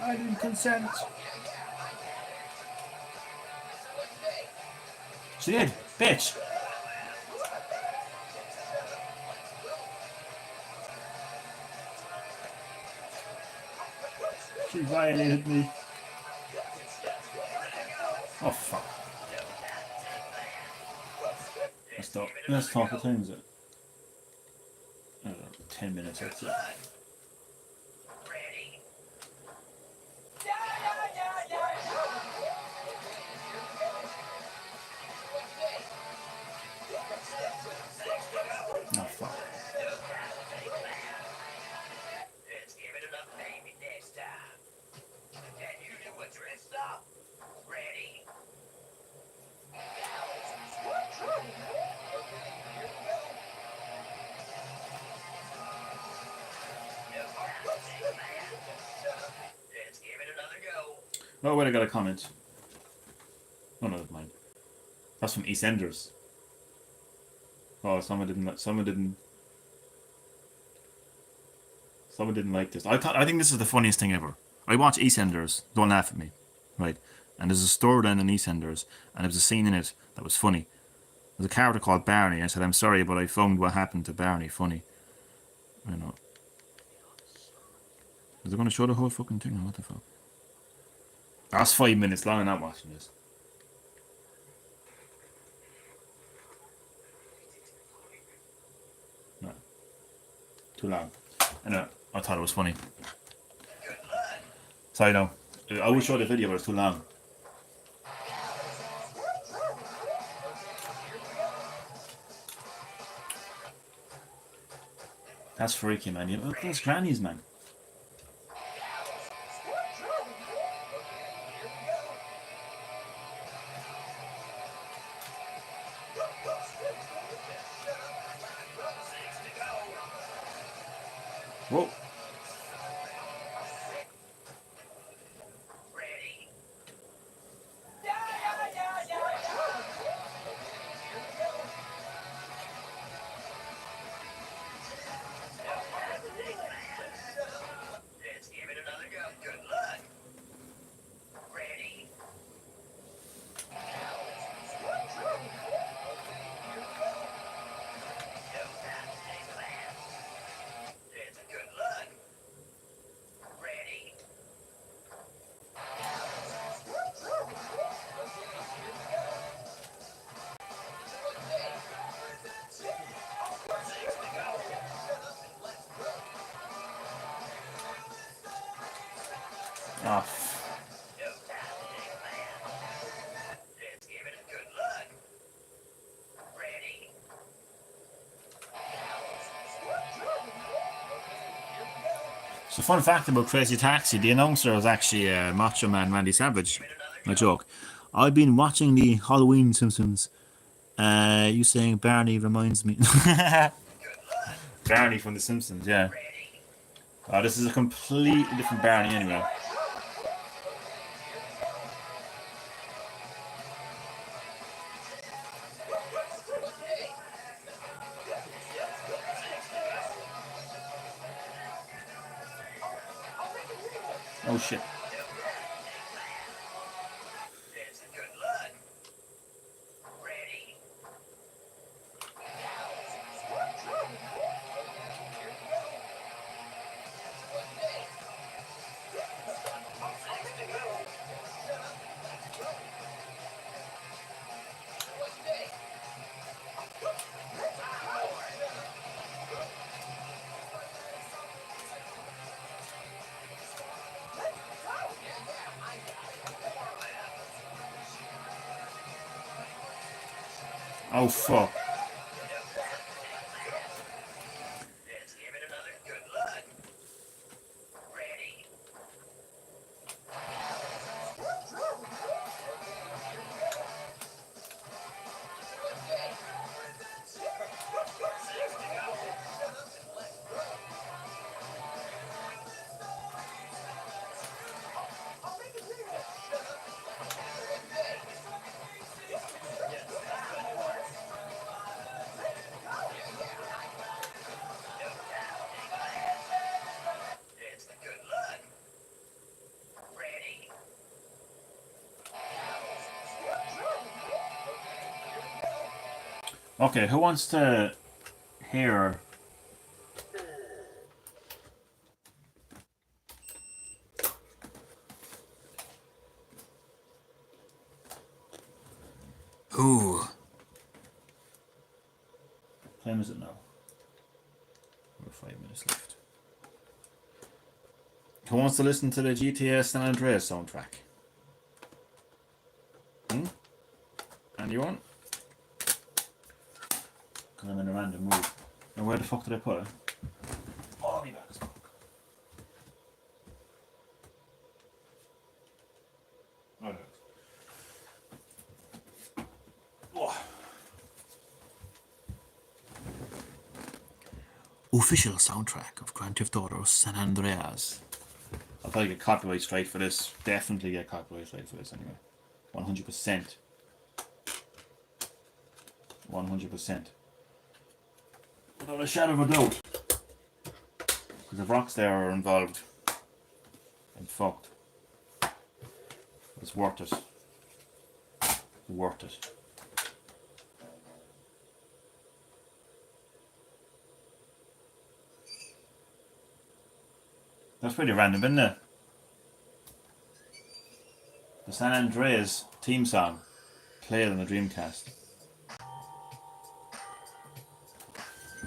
I didn't consent. She did, bitch. She violated me. Oh fuck. Let's talk. What time is it? I don't know, 10 minutes. That's it. Oh fuck. Oh wait, I got a comment. Oh no, never mind. That's from EastEnders. Oh, someone didn't like this. I think this is the funniest thing ever. I watch EastEnders. Don't laugh at me, right? And there's a storyline in EastEnders, and there was a scene in it that was funny. There's a character called Barney. I said, "I'm sorry, but I found what happened to Barney funny." You know. Is it going to show the whole fucking thing? Or what the fuck? That's 5 minutes long. I'm not watching this. No. Too long. I know. I thought it was funny. Sorry, no. I would show the video, but it's too long. That's freaky, man. Look at those grannies, man. Whoa. Oh. So, fun fact about Crazy Taxi: the announcer was actually Macho Man Randy Savage. No joke. I've been watching the Halloween Simpsons. You saying Barney reminds me. Barney from The Simpsons, yeah. This is a completely different Barney anyway. Oh shit. Oh fuck. Okay, who wants to hear? Who? What time is it now? We're 5 minutes left. Who wants to listen to the GTA San Andreas soundtrack? Anyone? Because I'm in a random mood. And where the fuck did I put it? Oh, me back as fuck. Oh, oh. Official soundtrack of Grand Theft Auto San Andreas. I'll probably get copyright strike for this. Definitely get copyright strike for this anyway. 100%. 100%. Without a shadow of a doubt. Because if Rockstar are involved, I'm fucked. It's worth it. Worth it. That's pretty random, isn't it? The San Andreas theme song played on the Dreamcast.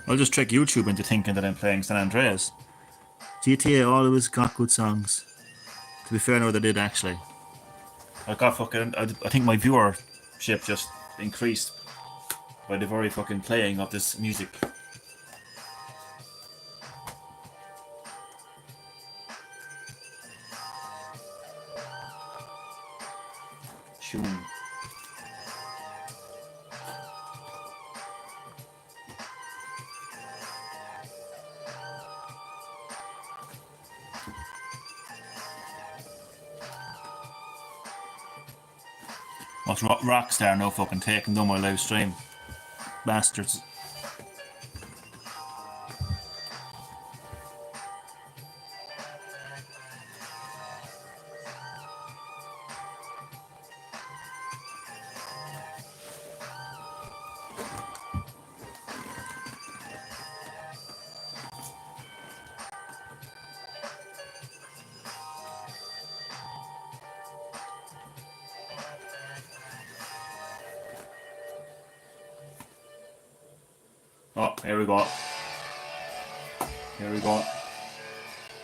I'll just trick YouTube into thinking that I'm playing San Andreas. GTA always got good songs. To be fair, no, they did actually. I think my viewership just increased by the very fucking playing of this music. Tune. What's Rockstar no fucking taking down my live stream? Bastards. Oh, here we go. Here we go.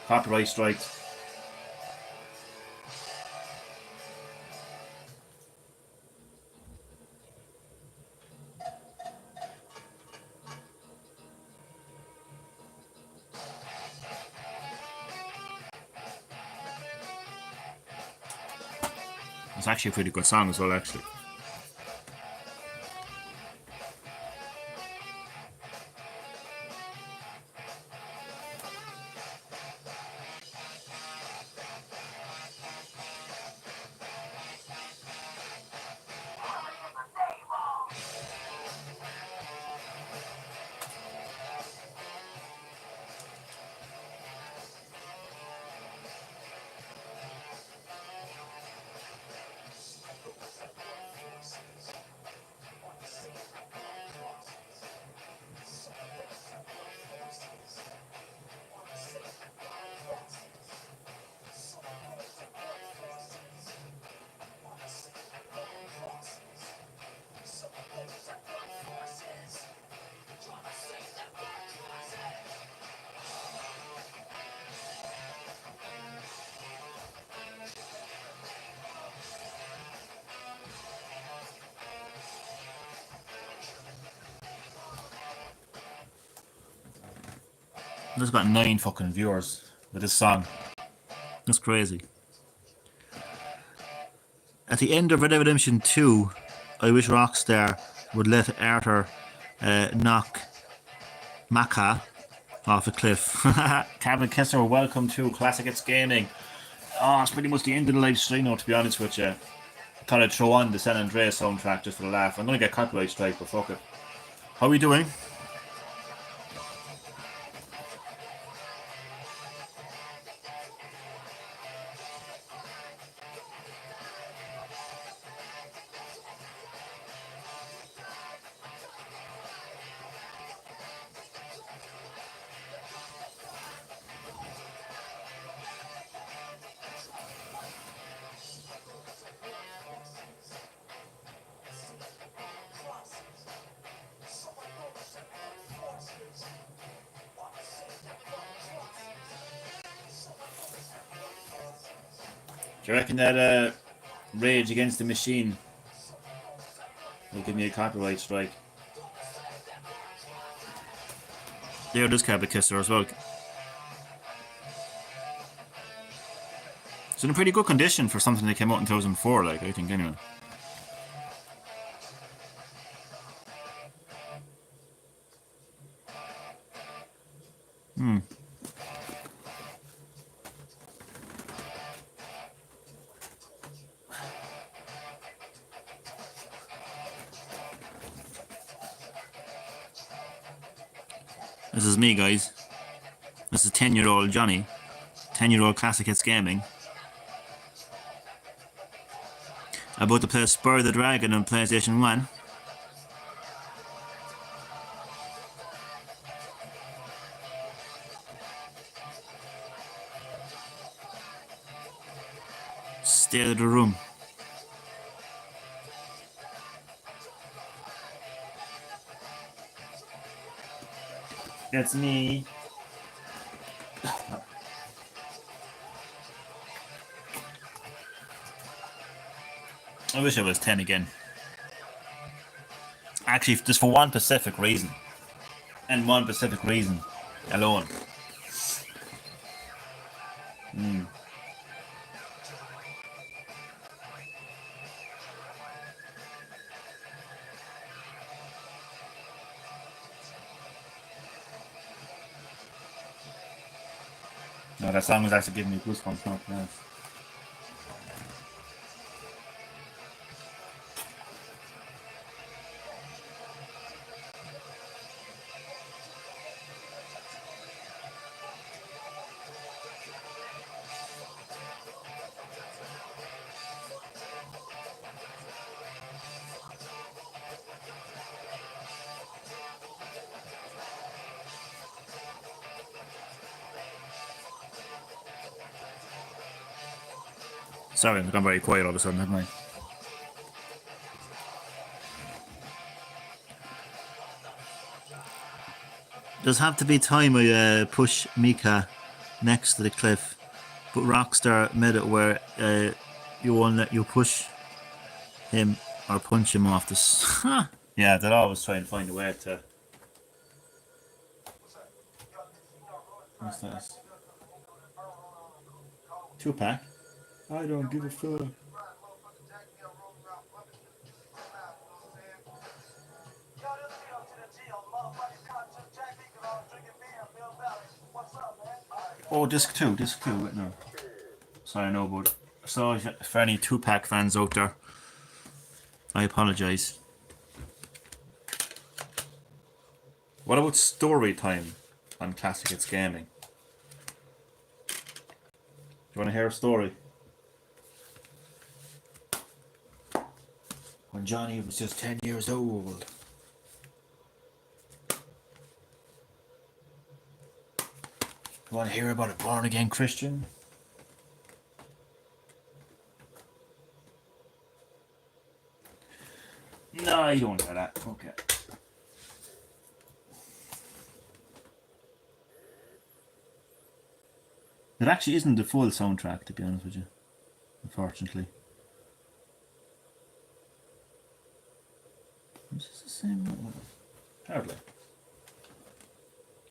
Copyright strike. It's actually a pretty good song as well, actually. There's got 9 fucking viewers with this song. That's crazy. At the end of Red Dead Redemption 2, I wish Rockstar would let Arthur knock Maca off a cliff. Cabin Kessler, welcome to Classic It's Gaming. Oh, it's pretty much the end of the live stream now, to be honest with you. Thought I'd throw on the San Andreas soundtrack just for the laugh. I'm gonna get copyright strike, but fuck it. How are we doing? Do you reckon that Rage Against the Machine will give me a copyright strike? There, does Cabot Kisser as well. It's in a pretty good condition for something that came out in 2004, like, I think, anyway. This is me, guys. This is 10-year-old Johnny. 10-year-old Classic Hits Gaming. About to play Spur the Dragon on PlayStation 1. Stay out of the room. That's me. I wish I was 10 again. Actually, just for one specific reason. And one specific reason alone. No, that song was actually giving me goosebumps, not else. Sorry, I've gone very quiet all of a sudden, haven't I? There's have to be time I push Mika next to the cliff, but Rockstar made it where you won't let you push him or punch him off this. Yeah, they'll always try and find a way to. What's this? 2-pack? I don't give a fuck. Oh, disc 2, wait, no. Sorry, no, but so for any 2-pack fans out there, I apologise. What about story time on Classic Hits Gaming? Do you want to hear a story? When Johnny was just 10 years old. You want to hear about a born-again Christian? No, you don't want to hear that. Okay. It actually isn't the full soundtrack, to be honest with you. Unfortunately. Is this the same one? Hardly.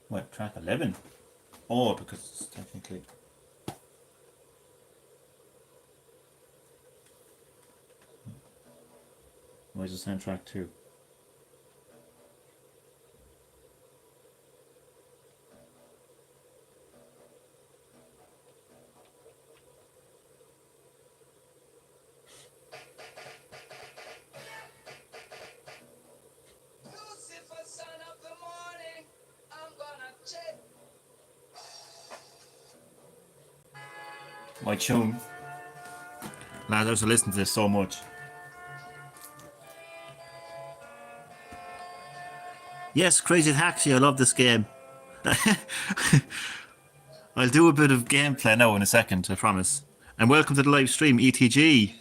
What, track 11? Oh, because it's technically... Why is it saying track 2? My tune. Lads, I used to listen to this so much. Yes, Crazy Taxi, I love this game. I'll do a bit of gameplay now in a second, I promise. And welcome to the live stream, ETG.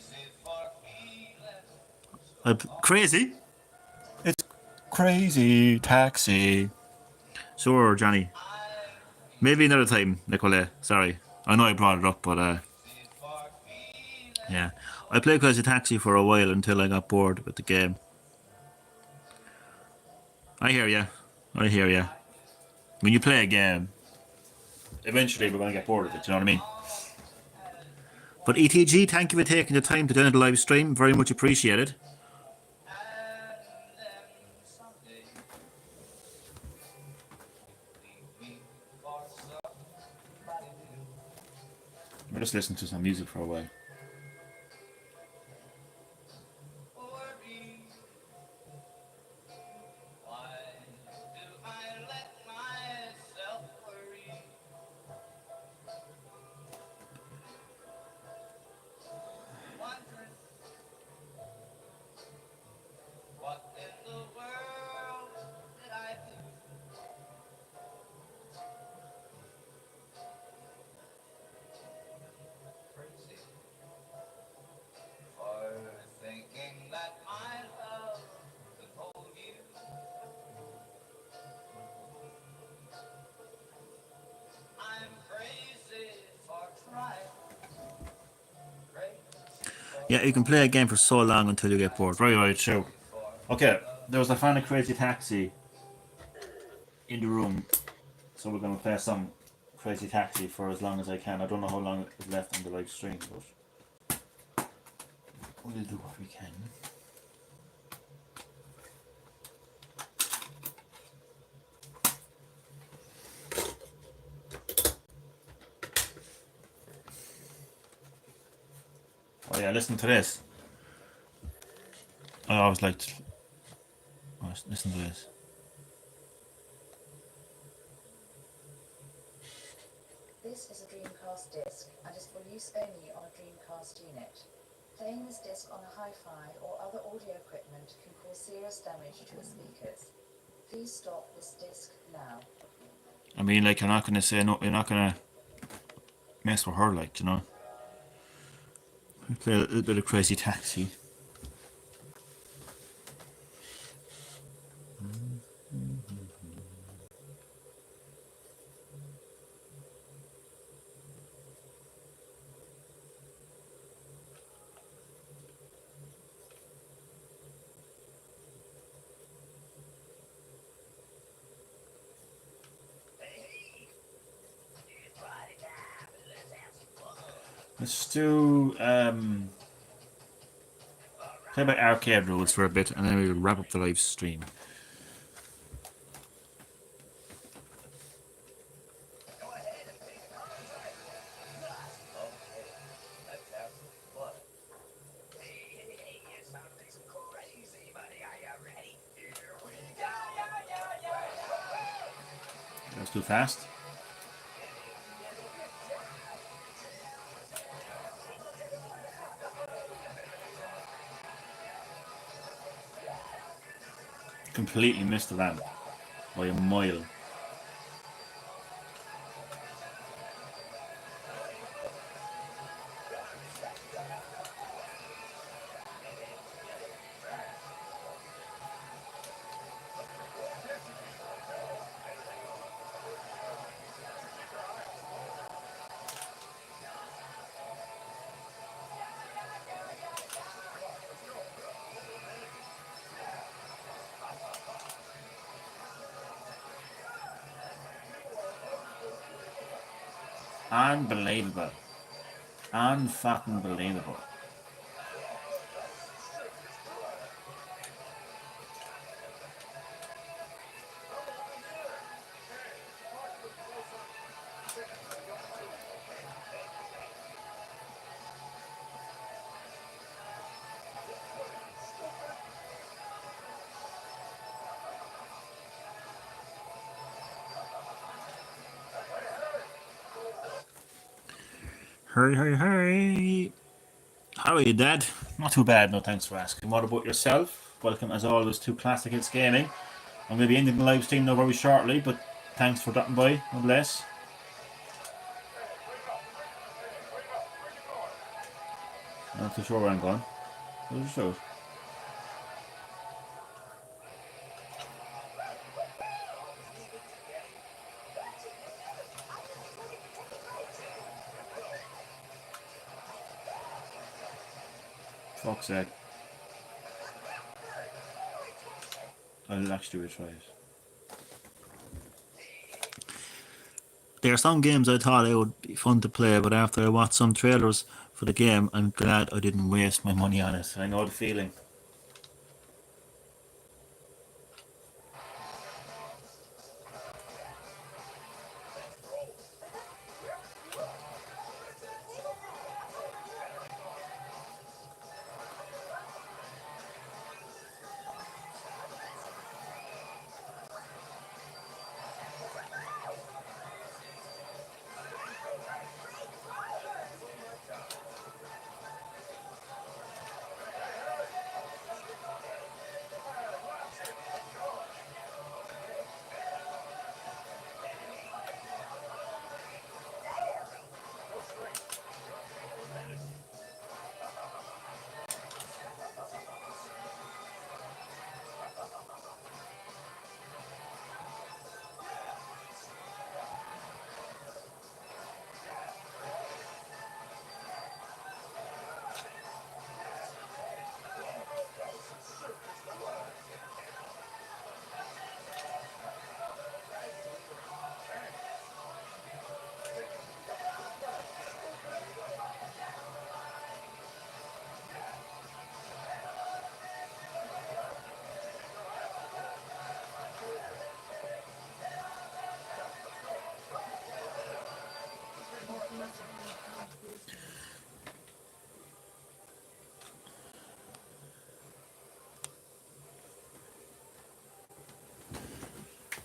Crazy? It's Crazy Taxi. Sure, Johnny. Maybe another time, Nicola. Sorry. I know I brought it up, but Yeah. I played Crazy Taxi for a while until I got bored with the game. I hear ya. I hear ya. When you play a game, eventually we're going to get bored of it, you know what I mean? But ETG, thank you for taking the time to do the live stream. Very much appreciated. We'll just listen to some music for a while. Yeah, you can play a game for so long until you get bored. Right, true. Okay, there was a fan of Crazy Taxi in the room, so we're going to play some Crazy Taxi for as long as I can. I don't know how long is left on the live stream, but we'll do what we can. Oh yeah, listen to this. I always liked. Oh, listen to this. This is a Dreamcast disc and is for use only on a Dreamcast unit. Playing this disc on a hi-fi or other audio equipment can cause serious damage to the speakers. Please stop this disc now. I mean, like, you're not gonna say no. You're not gonna mess with her, like, you know. Play a little bit of Crazy Taxi. Let's do play by arcade rules for a bit, and then we'll wrap up the live stream. That's too fast. Completely missed the ramp by a mile. Unbelievable. Unfucking believable. Hey. How are you, Dad? Not too bad, no thanks for asking. What about yourself? Welcome as always to Classic Hits Gaming. I'm going to be ending the live stream now very shortly, but thanks for dropping by, God bless. I'm not too sure where I'm going. Where's the show? Fuck's sake. I'll actually retry it. There are some games I thought it would be fun to play, but after I watched some trailers for the game, I'm glad I didn't waste my money on it. I know the feeling.